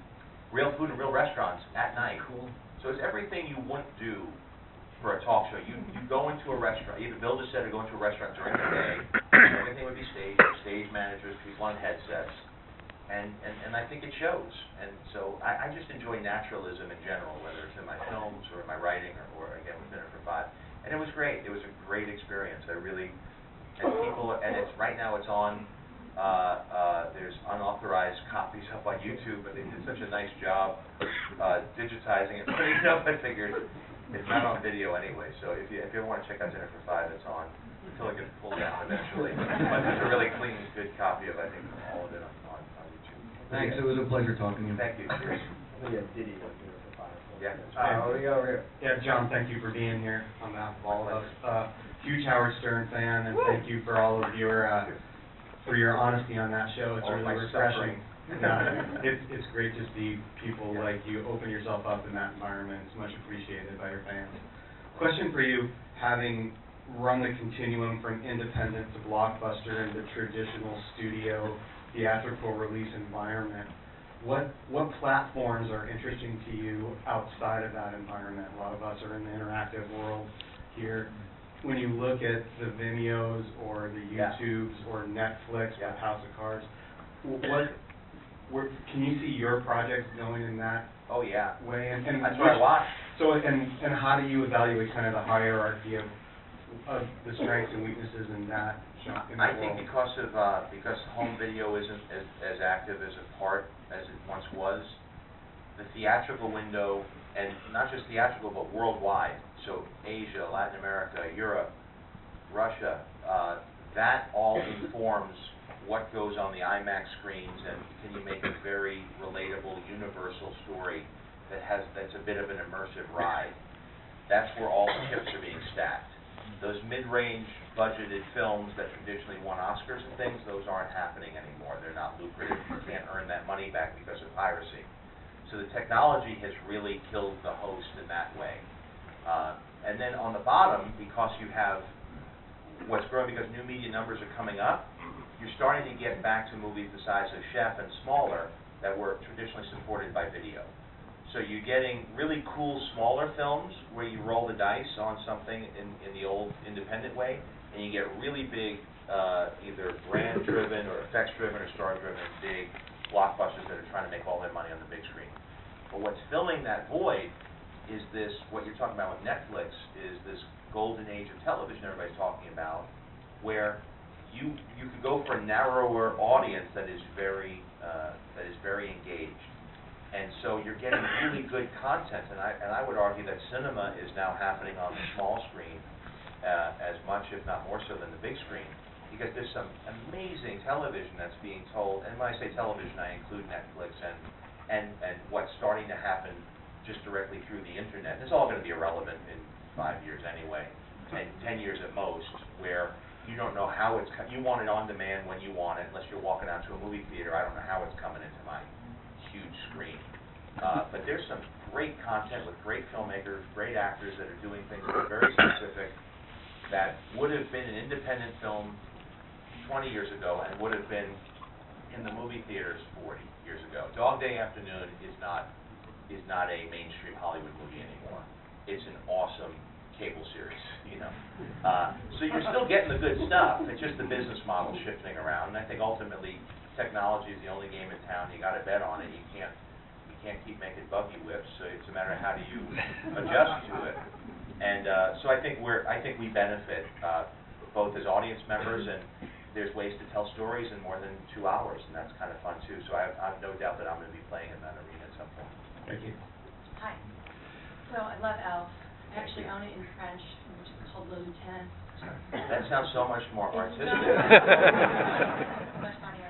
Real food in real restaurants at night. Cool. So it's everything you wouldn't do for a talk show. You go into a restaurant, either build a set or go into a restaurant during the day. Everything would be staged, stage managers, people on headsets, and I think it shows. And so I just enjoy naturalism in general, whether it's in my films or in my writing or again with Dinner for Five. And it was great. It was a great experience. Right now it's on. There's unauthorized copies up on YouTube, but they did such a nice job digitizing it. Putting it up, I figured it's not on video anyway. So if you ever want to check out Dinner for Five, it's on until it gets pulled down eventually. But there's a really clean, good copy of I think all of it on YouTube. Thanks. It was a pleasure talking to you. Thank you. Cheers. Yeah, Diddy was Dinner for Five. Yeah. We go over here. Yeah, John, thank you for being here on behalf of all of us. Huge Howard Stern fan, and thank you for all of your honesty on that show. It's really refreshing. It's great to see people like you open yourself up in that environment. It's much appreciated by your fans. Question for you, having run the continuum from independent to blockbuster into traditional studio theatrical release environment, what platforms are interesting to you outside of that environment? A lot of us are in the interactive world here. When you look at the Vimeos or the YouTubes or Netflix with House of Cards, can you see your projects going in that way? And that's what I watch. So, and how do you evaluate kind of the hierarchy of the strengths and weaknesses in that genre? I think because home video isn't as active as as it once was, the theatrical window, and not just theatrical but worldwide, so Asia, Latin America, Europe, Russia, that all informs what goes on the IMAX screens, and can you make a very relatable, universal story that's a bit of an immersive ride. That's where all the chips are being stacked. Those mid-range budgeted films that traditionally won Oscars and things, those aren't happening anymore. They're not lucrative. You can't earn that money back because of piracy. So the technology has really killed the host in that way. And then on the bottom, because you have what's growing, because new media numbers are coming up, you're starting to get back to movies the size of Chef and smaller that were traditionally supported by video. So you're getting really cool smaller films where you roll the dice on something in the old independent way, and you get really big, either brand-driven or effects-driven or star-driven big blockbusters that are trying to make all their money on the big screen. But what's filling that void is this, what you're talking about with Netflix, is this golden age of television everybody's talking about, where you could go for a narrower audience that is very engaged. And so you're getting really good content, and I would argue that cinema is now happening on the small screen as much, if not more so, than the big screen, because there's some amazing television that's being told, and when I say television, I include Netflix and what's starting to happen just directly through the internet. It's all going to be irrelevant in 5 years anyway, and 10 years at most, where you don't know how you want it on demand when you want it, unless you're walking out to a movie theater. I don't know how it's coming into my huge screen. But there's some great content with great filmmakers, great actors that are doing things that are very specific, that would have been an independent film 20 years ago and would have been in the movie theaters 40 years ago. Dog Day Afternoon is not a mainstream Hollywood movie anymore. It's an awesome cable series, you know. So you're still getting the good stuff. It's just the business model shifting around. And I think ultimately technology is the only game in town. You got to bet on it. You can't keep making buggy whips. So it's a matter of how do you adjust to it. And so I think we benefit both as audience members, and there's ways to tell stories in more than 2 hours, and that's kind of fun too. So I have no doubt that I'm going to be playing in that arena at some point. Thank you. Hi. So I love Elf. I actually own it in French, which is called Le Lutin. That sounds so much more artistic. Much funnier.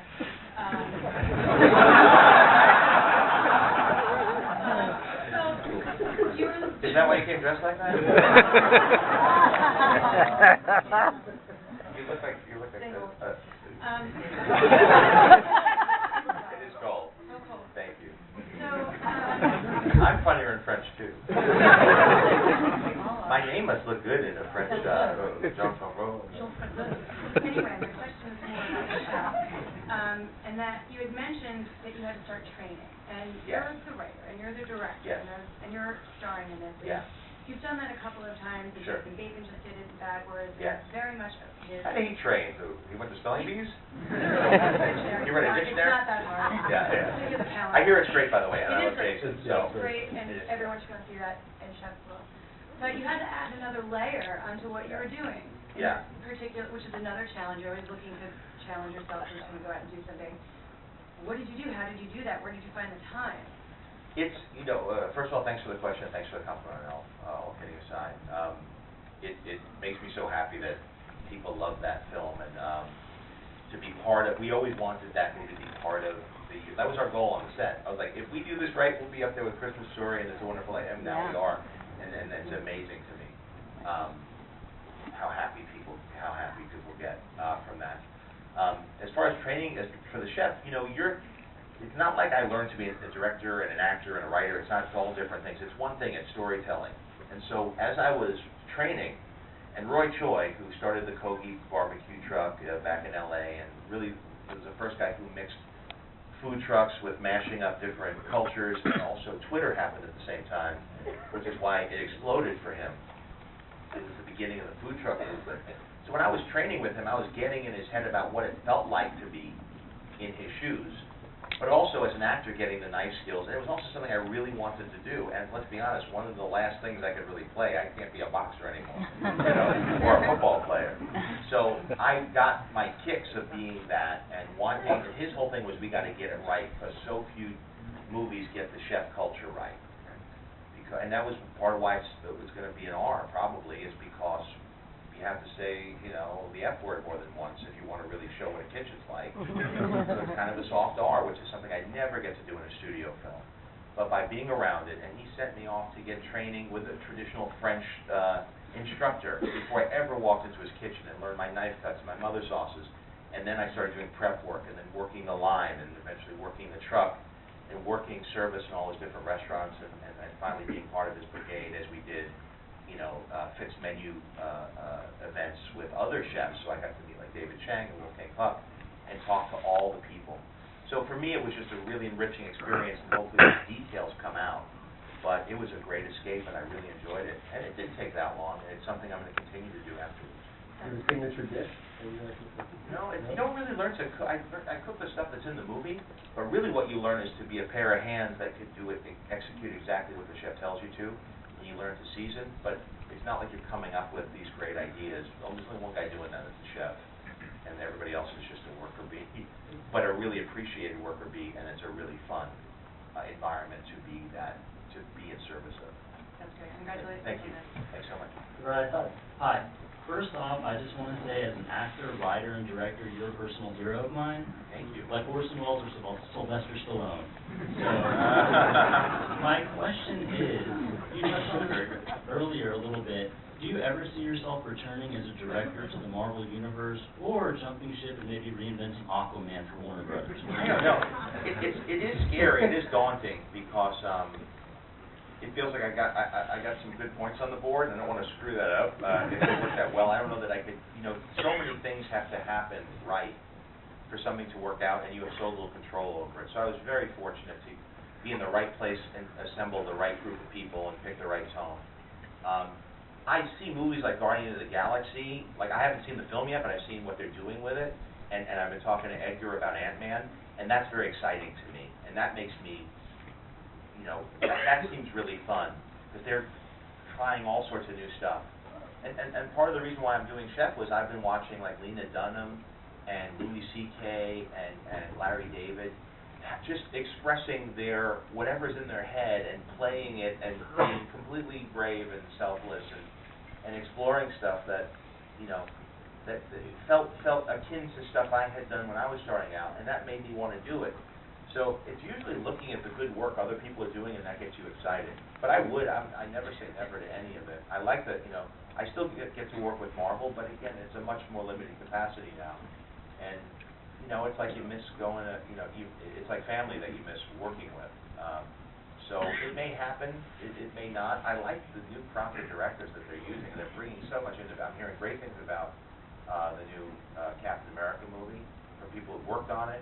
So you're the... Is that why you came dressed like that? You look like Single. It is gold. So cool. Thank you. So, I'm funnier in French too. My name must look good in a French Jon Favreau. Anyway, my question is more about the show. And that you had mentioned that you had to start training. And Yes. you're the writer, and you're the director, Yes. and you're starring in this. Yeah. You've done that a couple of times. And Sure. Bacon just did it in Bad Words. and Yes. It's very much his... How did he train? He went to spelling bees? You read a dictionary? It's not that hard. Yeah, Just give you the yeah. calendar. I hear it straight, by the way, and I It is love great. Jason, It's so. Great, and It is. everyone should go see that in Chef's Book. But you had to add another layer onto what you were doing. Yeah. Which is another challenge. You're always looking to challenge yourself and to go out and do something. What did you do? How did you do that? Where did you find the time? It's, first of all, thanks for the question, thanks for the compliment, all kidding aside. It makes me so happy that people love that film, and to be part of, we always wanted that movie to be part of that was our goal on the set. I was like, if we do this right, we'll be up there with Christmas Story and It's a Wonderful Life, and now we are, and it's amazing to me how happy people get from that. As far as training, for the chef, it's not like I learned to be a director and an actor and a writer. It's all different things. It's one thing, it's storytelling. And so as I was training, and Roy Choi, who started the Kogi barbecue truck back in LA, and really was the first guy who mixed food trucks with mashing up different cultures, and also Twitter happened at the same time, which is why it exploded for him. It was the beginning of the food truck movement. So when I was training with him, I was getting in his head about what it felt like to be in his shoes, but also as an actor getting the knife skills. And it was also something I really wanted to do. And let's be honest, one of the last things I could really play, I can't be a boxer anymore, or a football player. So I got my kicks of being that and wanting, his whole thing was we got to get it right, because so few movies get the chef culture right. And that was part of why it was going to be an R, probably, is because you have to say, the F word more than once if you want to really show what a kitchen's like. So it's kind of a soft R, which is something I never get to do in a studio film. But by being around it, and he sent me off to get training with a traditional French instructor before I ever walked into his kitchen and learned my knife cuts, my mother sauces. And then I started doing prep work, and then working the line, and eventually working the truck, and working service in all his different restaurants, and finally being part of his brigade as we did fixed menu events with other chefs. So I got to meet like David Chang and Wolfgang Puck and talk to all the people. So for me, it was just a really enriching experience, and hopefully the details come out. But it was a great escape, and I really enjoyed it. And it didn't take that long, and it's something I'm going to continue to do afterwards. Your signature dish? No, you don't really learn to cook. I cook the stuff that's in the movie, but really what you learn is to be a pair of hands that could do it, execute exactly what the chef tells you to. And you learn to season, but it's not like you're coming up with these great ideas. There's only one guy doing that as the chef, and everybody else is just a worker bee, but a really appreciated worker bee, and it's a really fun environment to be in service of. That's great. Congratulations. Thank you. on this. Thanks so much. Right. Hi. First off, I just want to say, as an actor, writer, and director, you're a personal hero of mine. Thank you. Like Orson Welles or Sylvester Stallone. So, my question is, you touched on it earlier a little bit. Do you ever see yourself returning as a director to the Marvel Universe, or jumping ship and maybe reinventing Aquaman for Warner Brothers? I don't know. It is scary. It is daunting, because it feels like I got some good points on the board, and I don't want to screw that up. If they work that well, I don't know that I could, so many things have to happen right for something to work out, and you have so little control over it. So I was very fortunate to be in the right place and assemble the right group of people and pick the right tone. I see movies like Guardians of the Galaxy, like I haven't seen the film yet, but I've seen what they're doing with it, and I've been talking to Edgar about Ant-Man, and that's very exciting to me, and that makes me, that seems really fun, because they're trying all sorts of new stuff. And part of the reason why I'm doing Chef was I've been watching like Lena Dunham and Louis C.K. and Larry David, just expressing their whatever's in their head and playing it and being completely brave and selfless and exploring stuff that that felt akin to stuff I had done when I was starting out, and that made me want to do it. So it's usually looking at the good work other people are doing, and that gets you excited. But I never say never to any of it. I like that, I still get to work with Marvel, but again, it's a much more limited capacity now. And it's like you miss going to, it's like family that you miss working with. So it may happen, it may not. I like the new crop of directors that they're using. They're bringing so much into it. I'm hearing great things about the new Captain America movie, from people who've worked on it.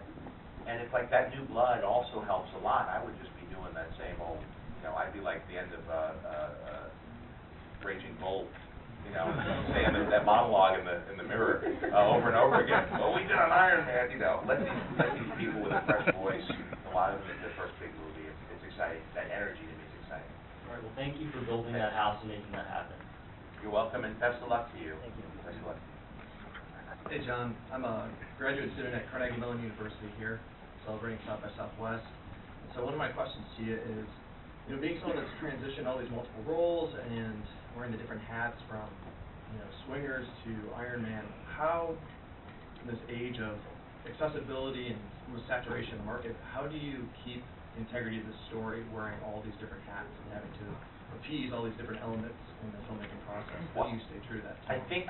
And it's like that new blood also helps a lot. I would just be doing that same old, I'd be like the end of Raging Bull, saying that monologue in the mirror over and over again. Well, we did on Iron Man, let these people with a fresh voice, a lot of them it's their first big movie. It's exciting. That energy to me is exciting. All right, well, thank you for building that house and making that happen. You're welcome, and best of luck to you. Thank you. Best of luck. Hey, John. I'm a graduate student at Carnegie Mellon University here, celebrating South by Southwest. So one of my questions to you is, being someone that's transitioned all these multiple roles and wearing the different hats from, swingers to Iron Man, how, in this age of accessibility and saturation of the market, how do you keep integrity of the story wearing all these different hats and having to appease all these different elements in the filmmaking process? How do you stay true to that? I think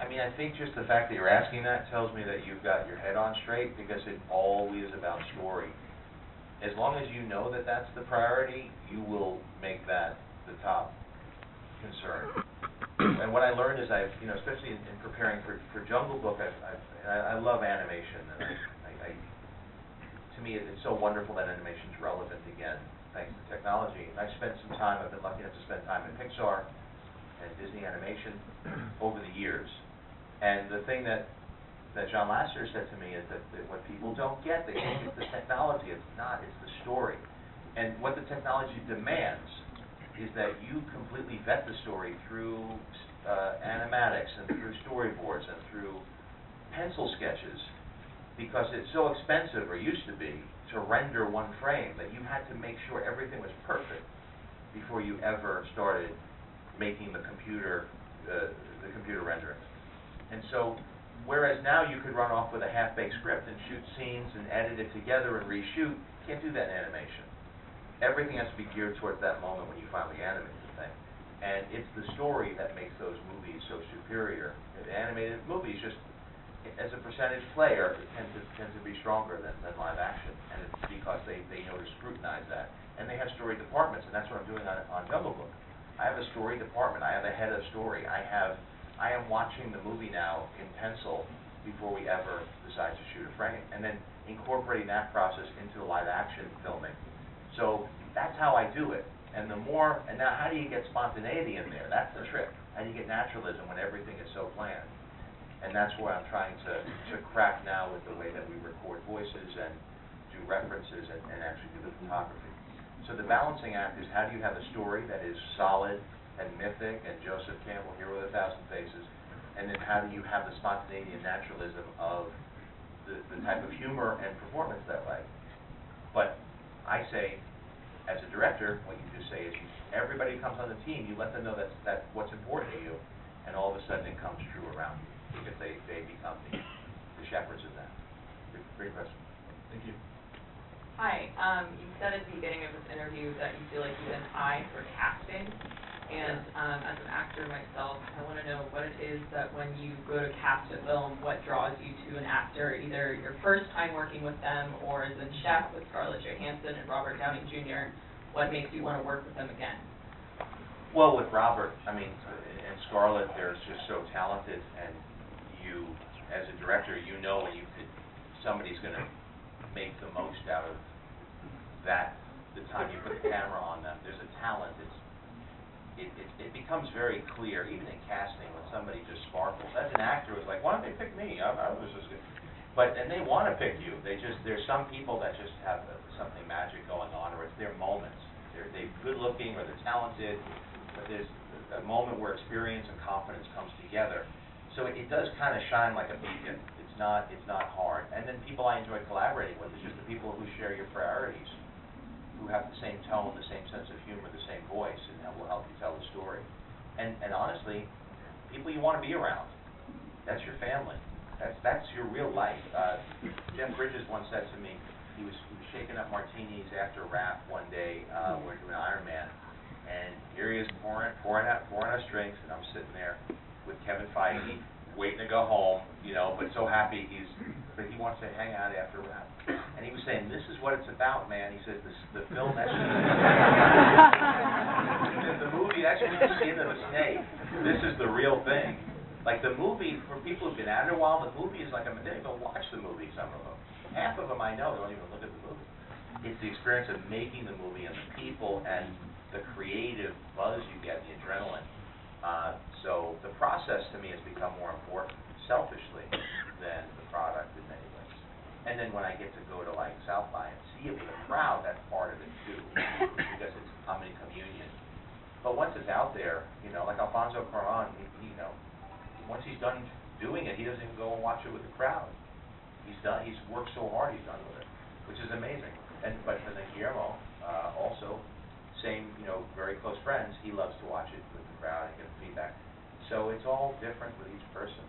just the fact that you're asking that tells me that you've got your head on straight, because it's always about story. As long as you know that that's the priority, you will make that the top concern. And what I learned is especially in preparing for Jungle Book, I love animation, and to me it's so wonderful that animation's relevant again, thanks to technology. And I've been lucky enough to spend time in Pixar and Disney animation over the years. And the thing that John Lasseter said to me is that what people don't get, they think it's the technology. It's not, it's the story. And what the technology demands is that you completely vet the story through animatics and through storyboards and through pencil sketches, because it's so expensive, or used to be, to render one frame, that you had to make sure everything was perfect before you ever started making the computer rendering. And so, whereas now you could run off with a half-baked script and shoot scenes and edit it together and reshoot, you can't do that in animation. Everything has to be geared towards that moment when you finally animate the thing. And it's the story that makes those movies so superior. Animated movies, just as a percentage player, tend to be stronger than live action. And it's because they know to scrutinize that. And they have story departments, and that's what I'm doing on Jungle Book. I have a story department. I have a head of story. I am watching the movie now in pencil before we ever decide to shoot a frame, and then incorporating that process into the live action filming. So that's how I do it. And now how do you get spontaneity in there? That's the trick. How do you get naturalism when everything is so planned? And that's where I'm trying to crack now with the way that we record voices and do references and actually do the photography. So the balancing act is, how do you have a story that is solid and mythic and Joseph Campbell, Hero with 1,000 Faces, and then how do you have the spontaneity and naturalism of the type of humor and performance that way? But I say, as a director, what you just say is, everybody who comes on the team, you let them know that's what's important to you, and all of a sudden it comes true around you, because they become the shepherds of that. Great question. Thank you. Hi, you said at the beginning of this interview that you feel like you have an eye for casting, and as an actor myself, I want to know what it is that when you go to cast a film, what draws you to an actor, either your first time working with them, or as in Chef with Scarlett Johansson and Robert Downey Jr., what makes you want to work with them again? Well, with Robert, I mean, and Scarlett, they're just so talented, and you, as a director, you know when somebody's going to make the most out of that, the time you put the camera on them. There's a talent. It becomes very clear, even in casting, when somebody just sparkles. As an actor, it's like, why don't they pick me? I was just good. And they want to pick you. There's some people that just have something magic going on, or it's their moments. They're good looking, or they're talented, but there's a moment where experience and confidence comes together. So it does kind of shine like a beacon. It's not hard. And then people I enjoy collaborating with is just the people who share your priorities, who have the same tone, the same sense of humor, the same voice, and that will help you tell the story. And honestly, people you want to be around. That's your family. That's your real life. Jeff Bridges once said to me, he was shaking up martinis after a rap one day. We're doing Iron Man, and here he is pouring us drinks, and I'm sitting there with Kevin Feige, waiting to go home, but so happy but he wants to hang out after a rap. And he was saying, this is what it's about, man. He says, the film, that's the movie, that's when you skin of the snake. This is the real thing. Like the movie, for people who've been at it a while, the movie is like, they don't even watch the movie, some of them. Half of them I know don't even look at the movie. It's the experience of making the movie and the people and the creative buzz you get, the adrenaline. So the process to me has become more important, selfishly, than the product in many ways. And then when I get to go to like South by and see it with a crowd, that's part of it too, because I'm in communion. But once it's out there, like Alfonso Cuarón, once he's done doing it, he doesn't even go and watch it with the crowd. He's done. He's worked so hard. He's done with it, which is amazing. But then Guillermo, also, same, very close friends. He loves to watch it with the crowd and get feedback. So it's all different with each person.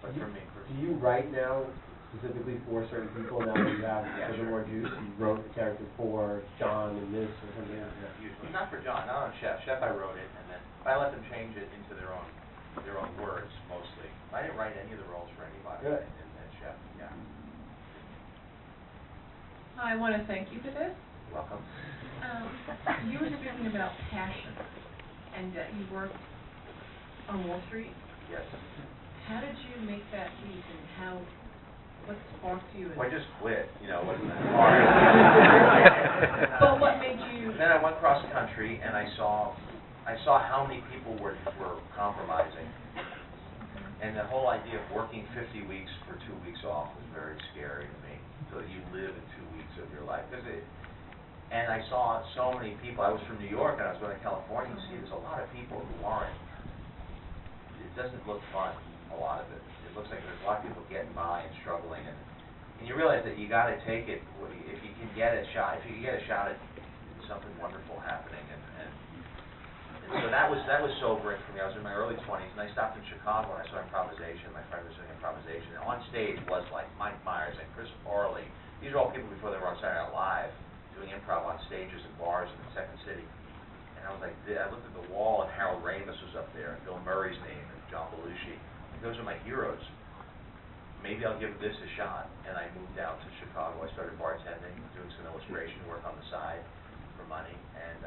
But for me, do you write now specifically for certain people now that you have a bit more juice? You wrote the character for Jon and this or something like that? Usually. Not for Jon, not on Chef. Chef I wrote it, and then I let them change it into their own words mostly. I didn't write any of the roles for anybody in Chef. Yeah. I want to thank you for this. You're welcome. You were speaking about passion, and that you worked on Wall Street. Yes. How did you make that leap, and what sparked you? Well, I just quit. It wasn't hard. But what made you? Then I went cross country, and I saw how many people were compromising. And the whole idea of working 50 weeks for 2 weeks off was very scary to me. So you live in 2 weeks of your life. And I saw so many people. I was from New York, and I was going to California, and see there's a lot of people who aren't. It doesn't look fun, a lot of it. It looks like there's a lot of people getting by and struggling. And you realize that you got to take it, if you can get a shot, at something wonderful happening. And so that was sobering for me. I was in my early 20s, and I stopped in Chicago, and I saw improvisation. My friend was doing improvisation. And on stage was like Mike Myers and Chris Farley. These are all people before they were on Saturday Night Live, doing improv on stages and bars in the Second City. And I was like, I looked at the wall, and Harold Ramis was up there, and Bill Murray's name, and John Belushi. Those are my heroes. Maybe I'll give this a shot. And I moved out to Chicago. I started bartending, doing some illustration work on the side for money, and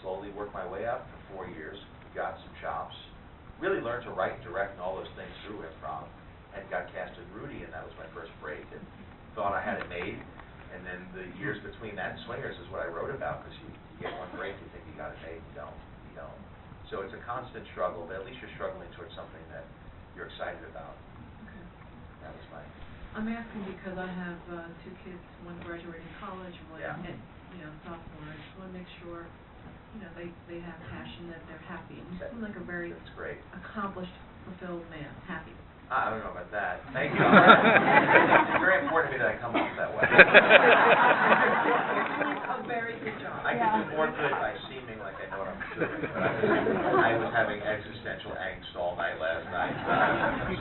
slowly worked my way up for 4 years. Got some chops. Really learned to write and direct and all those things through improv, and got cast in Rudy, and that was my first break. And thought I had it made. And then the years between that and Swingers is what I wrote about, because you get one break, you think you got it made, you don't. So it's a constant struggle, but at least you're struggling towards something that you're excited about. Okay. That was mine. I'm asking because I have 2 kids, one graduating college, one at sophomore. I just want to make sure, they have passion, that they're happy. And you seem like a very accomplished, fulfilled man, happy. I don't know about that. Thank you. It's very important to me that I come off that way. You're doing a very good job. I can do more good by seeming like I know what I'm doing, but I was having existential angst all night last night.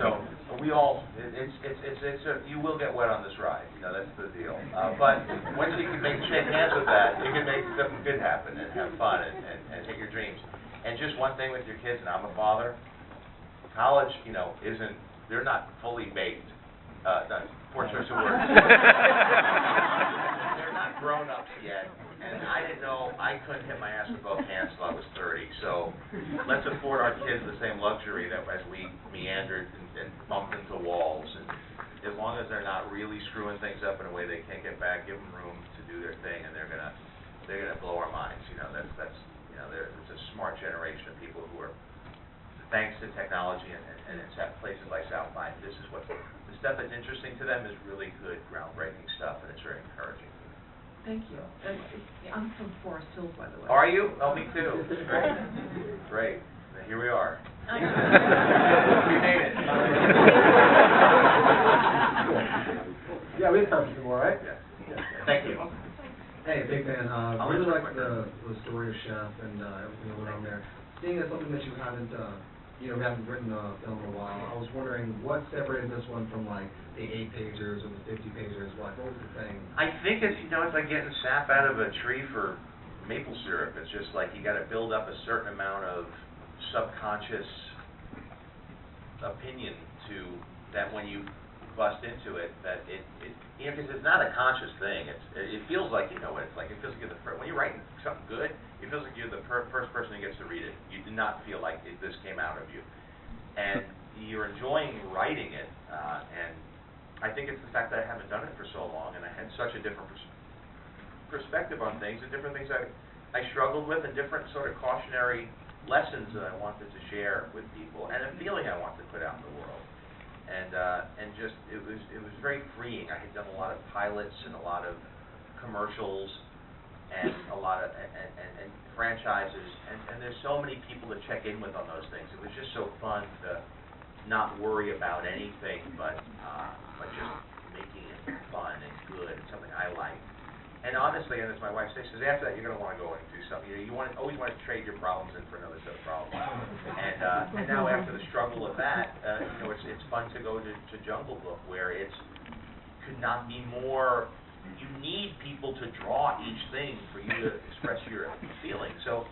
So we all, you will get wet on this ride. That's the deal. But once you can shake hands with that, you can make something good happen and have fun and hit your dreams. And just one thing with your kids, and I'm a father. College, they're not fully baked. Poor choice of words. They're not grown-ups yet, and I didn't know I couldn't hit my ass with both hands till I was 30. So let's afford our kids the same luxury that as we meandered and bumped into walls. And as long as they're not really screwing things up in a way they can't get back, give them room to do their thing, and they're gonna blow our minds. You know, it's a smart generation of people who are, thanks to technology and it's at places like South by, this is what the stuff that's interesting to them is really good, groundbreaking stuff, and it's very encouraging. Thank you. And I'm from Forest Hills, by the way. Are you? Oh, me too. Great. Great. Now, here we are. We made it. Yeah, we have time for some more, right? Yeah. Thank you. Hey, big fan. I'll Really answer like the story of Chef and everything that went on there. Seeing as something that you haven't written a film in a while, I was wondering what separated this one from like the 8-pagers or the 50-pagers. Like, what was the thing? I think it's like getting sap out of a tree for maple syrup. It's just like you got to build up a certain amount of subconscious opinion to that when you bust into it, that it because it's not a conscious thing. It feels like what it's like. It feels like you're when you're writing something good, it feels like you're the first person who gets to read it. You do not feel like this came out of you, and you're enjoying writing it. And I think it's the fact that I haven't done it for so long, and I had such a different perspective on things, and different things I struggled with, and different sort of cautionary lessons that I wanted to share with people, and a feeling I wanted to put out in the world. And just it was very freeing. I had done a lot of pilots and a lot of commercials and a lot of and franchises, and there's so many people to check in with on those things. It was just so fun to not worry about anything but just making it fun and good and something I like. And honestly, and as my wife says, after that you're going to want to go and do something. You always want to trade your problems in for another set of problems. And now after the struggle of that, it's fun to go to Jungle Book, where it could not be more. You need people to draw each thing for you to express your feelings. So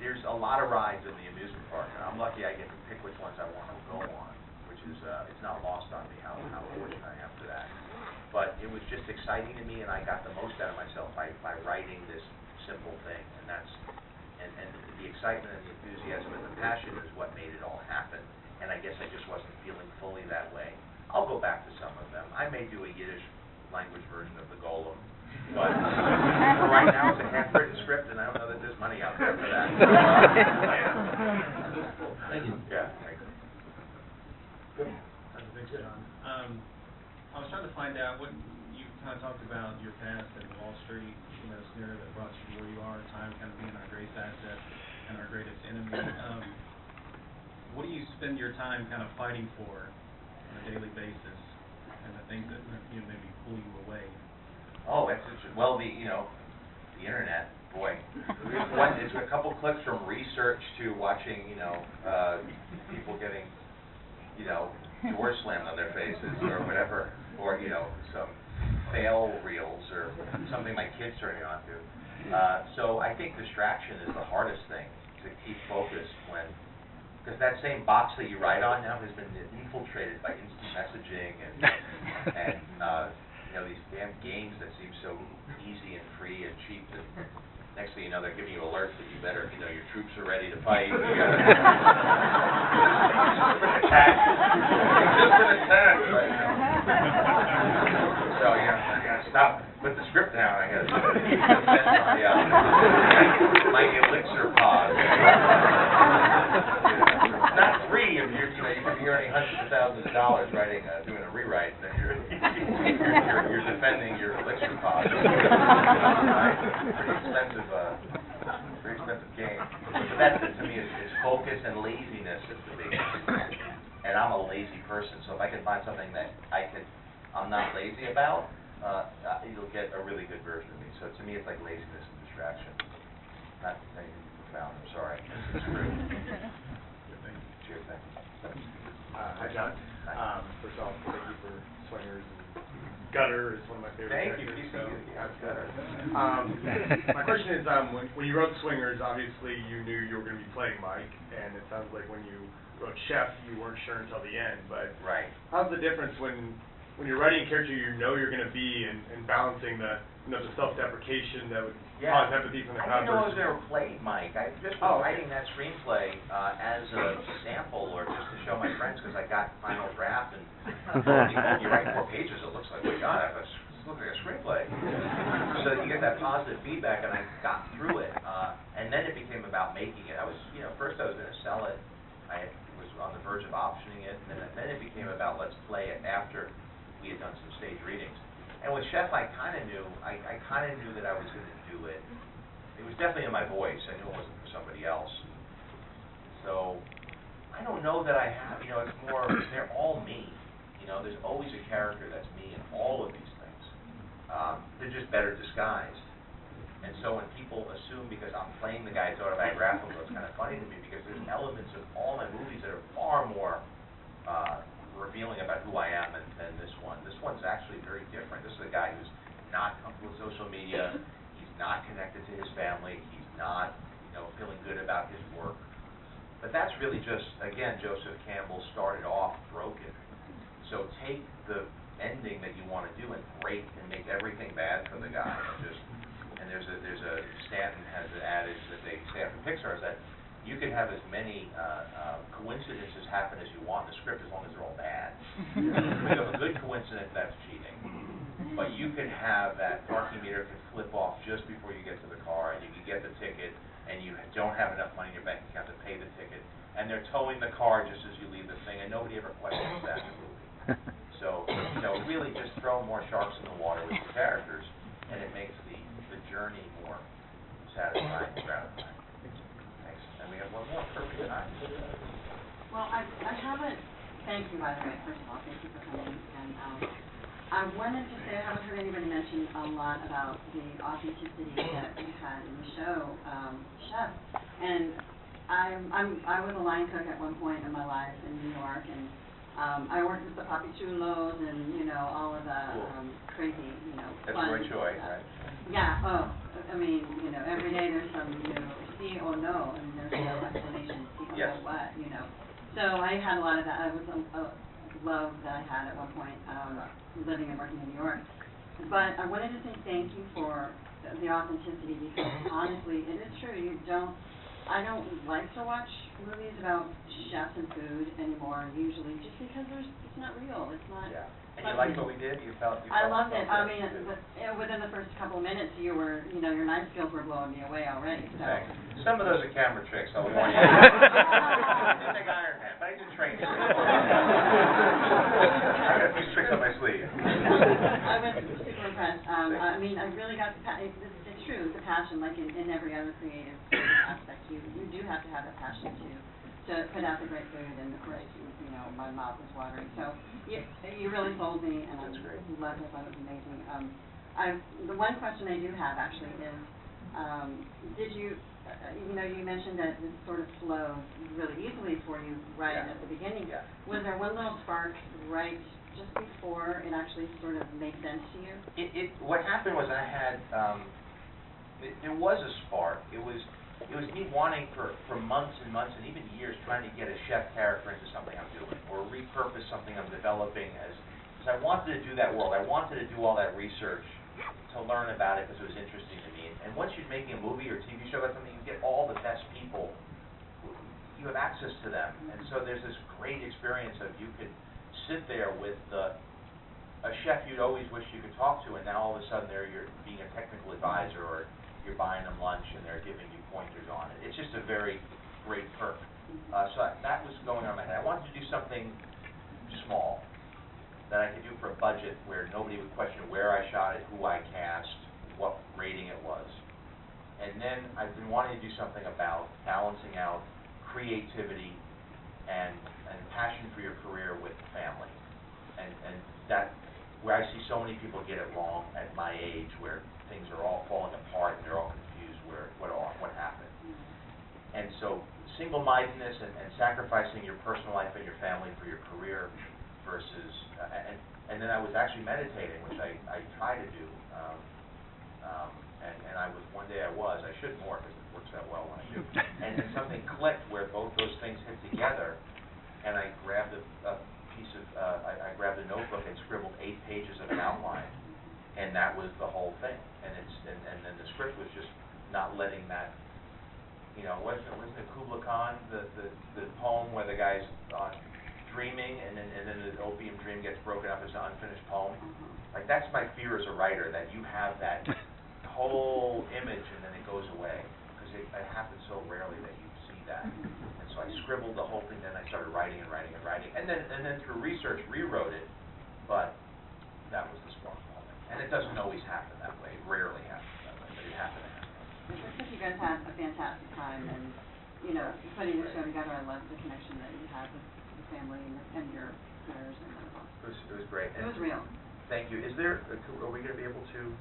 there's a lot of rides in the amusement park, and I'm lucky I get to pick which ones I want to go on, which is it's not lost on me how fortunate I am for that. But it was just exciting to me, and I got the most out of myself by writing this simple thing, and the excitement and the enthusiasm and the passion is what made it all happen. And I guess I just wasn't feeling fully that way. I'll go back to some of them. I may do a Yiddish language version of the Golem, but for right now it's a half-written script, and I don't know that there's money out there for that. Thank you. Yeah. Thank you. Good. Thanks, John. I was trying to find out what you kind of talked about your past and Wall Street, scenario that brought you to where you are, time kind of being our greatest asset and our greatest enemy. What do you spend your time kind of fighting for on a daily basis, and the things that maybe pull you away? Oh, that's interesting. Well, the internet, boy, it's a couple clicks from research to watching, people getting, doors slammed on their faces or whatever, or some fail reels or something my kids turning on to. So I think distraction is the hardest thing to keep focused because that same box that you write on now has been infiltrated by instant messaging and these damn games that seem so easy and free and cheap. And next thing you know, they're giving you alerts that you better, your troops are ready to fight. You gotta attack. Just an attack right now. So I gotta stop. Put the script down. I gotta defend my elixir pod. It's not free if you're earning hundreds of thousands of dollars doing a rewrite. Then you're defending your elixir pod. Right? Pretty expensive game. But that to me is focus and laziness is the biggest. And I'm a lazy person, so if I can find something that I'm not lazy about, you'll get a really good version of me. So to me, it's like laziness and distraction. Not anything profound. I'm sorry. It's true. Cheers. Thank you. Hi, John. First off, thank you for Swingers. Gutter is one of my favorite characters. Thank you. Gutter. My question is, when you wrote Swingers, obviously you knew you were going to be playing Mike, and it sounds like when you wrote Chef, you weren't sure until the end. But right. How's the difference when when you're writing a character you know you're going to be, and balancing the, you know, the self-deprecation that would cause empathy from the crowd. I didn't know I was ever played Mike. I just was writing that screenplay as a sample or just to show my friends because I got final draft and you write 4 pages, it looks like, oh my God, this looks like a screenplay. So you get that positive feedback, and I got through it. And then it became about making it. I was, you know, first I was going to sell it. I was on the verge of optioning it, and then it became about let's play it after we had done some stage readings. And with Chef, I kind of knew that I was going to do it. It was definitely in my voice. I knew it wasn't for somebody else. So I don't know that I have, you know, it's more, they're all me. You know, there's always a character that's me in all of these things. They're just better disguised. And so when people assume because I'm playing the guy it's autobiographical, it's kind of funny to me because there's elements of all my movies that are far more revealing about who I am than this one. This one's actually very different. This is a guy who's not comfortable with social media. He's not connected to his family. He's not, you know, feeling good about his work. But that's really just, again, Joseph Campbell started off broken. So take the ending that you want to do and break and make everything bad for the guy. And there's a Stanton has an adage that they say after Pixar is that you can have as many coincidences happen as you want in the script as long as they're all bad. If you have a good coincidence, that's cheating. But you can have that parking meter can flip off just before you get to the car, and you can get the ticket, and you don't have enough money in your bank account to pay the ticket, and they're towing the car just as you leave the thing, and nobody ever questions that in the movie. So, you know, really just throw more sharks in the water with the characters, and it makes the journey more satisfying and gratifying. And we have one more, perfect time. Well, I haven't, thank you, by the way, first of all, thank you for coming. And I wanted to say, I haven't heard anybody mention a lot about the authenticity that you had in the show, Chef. And I was a line cook at one point in my life in New York, and I worked with the Papi Chulos and, you know, all of the crazy, you know, That's fun Roy Choi, stuff. right? Yeah, I mean, you know, every day there's some, you know, see or no, and there's no explanation, see or no what, you know. So I had a lot of that. I was a love that I had at one point, living and working in New York. But I wanted to say thank you for the authenticity because honestly, it is true. I don't like to watch movies about chefs and food anymore usually, just because it's not real. It's not. Yeah. And you liked what we did? I loved it. I mean, within the first couple of minutes, your knife skills were blowing me away already. So. Thanks. Some of those are camera tricks, I'll warn you. I didn't think Iron Man, but I didn't train for it. I got these tricks on my sleeve. I was super impressed. I mean, I really got it's true, the passion, like in every other creative aspect. You do have to have a passion to put out the great food and the great, you know, my mouth was watering. So you really sold me, and I loved it. I thought it was amazing. The one question I do have actually is, did you, you know, you mentioned that it sort of flowed really easily for you right at the beginning. Yeah. Was there one little spark right just before it actually sort of made sense to you? What happened was I had, there was a spark. It was me wanting for months and months and even years trying to get a chef character into something I'm doing or repurpose something I'm developing because I wanted to do that world. I wanted to do all that research to learn about it because it was interesting to me. And once you're making a movie or TV show about something, you get all the best people. You have access to them. And so there's this great experience of you could sit there with a chef you'd always wished you could talk to, and now all of a sudden you're being a technical advisor or you're buying them lunch and they're giving you pointers on it. It's just a very great perk. So that was going on in my head. I wanted to do something small that I could do for a budget where nobody would question where I shot it, who I cast, what rating it was. And then I've been wanting to do something about balancing out creativity and passion for your career with family. And that, where I see so many people get it wrong at my age, where things are all falling apart and they're all confused what happened. And so single-mindedness and sacrificing your personal life and your family for your career versus, and then I was actually meditating, which I try to do, and I was, one day I should more because it works out well when I do, and then something clicked where both those things hit together, and I grabbed a piece of, I grabbed a notebook and scribbled 8 that was the whole thing. And then the script was just not letting that, wasn't it Kubla Khan, the poem where the guy's dreaming and then the opium dream gets broken up as an unfinished poem? Like, that's my fear as a writer, that you have that whole image and then it goes away, because it happens so rarely that you see that. And so I scribbled the whole thing, then I started writing, and then through research rewrote it, but that was the spark moment. And it doesn't always happen that way, it rarely happens that way, but it happened. It looks like you guys had a fantastic time, and, putting the show together, I love the connection that you have with the family and your peers, and that was awesome. It was great. It was real. Thank you. Are we going to be able to?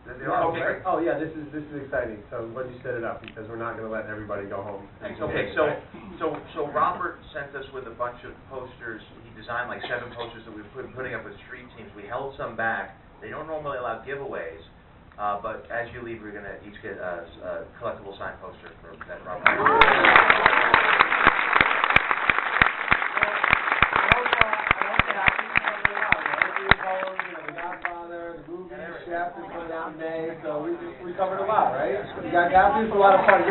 Okay. Oh, yeah, this is exciting. So I'm glad you set it up, because we're not going to let everybody go home. Okay, so Robert sent us with a bunch of posters. He designed like 7 posters that we've putting up with street teams. We held some back. They don't normally allow giveaways, but as you leave, we're going to each get a collectible signed poster for that Robert. Chef is going out today, so we covered a lot, right? We got through a lot of fun.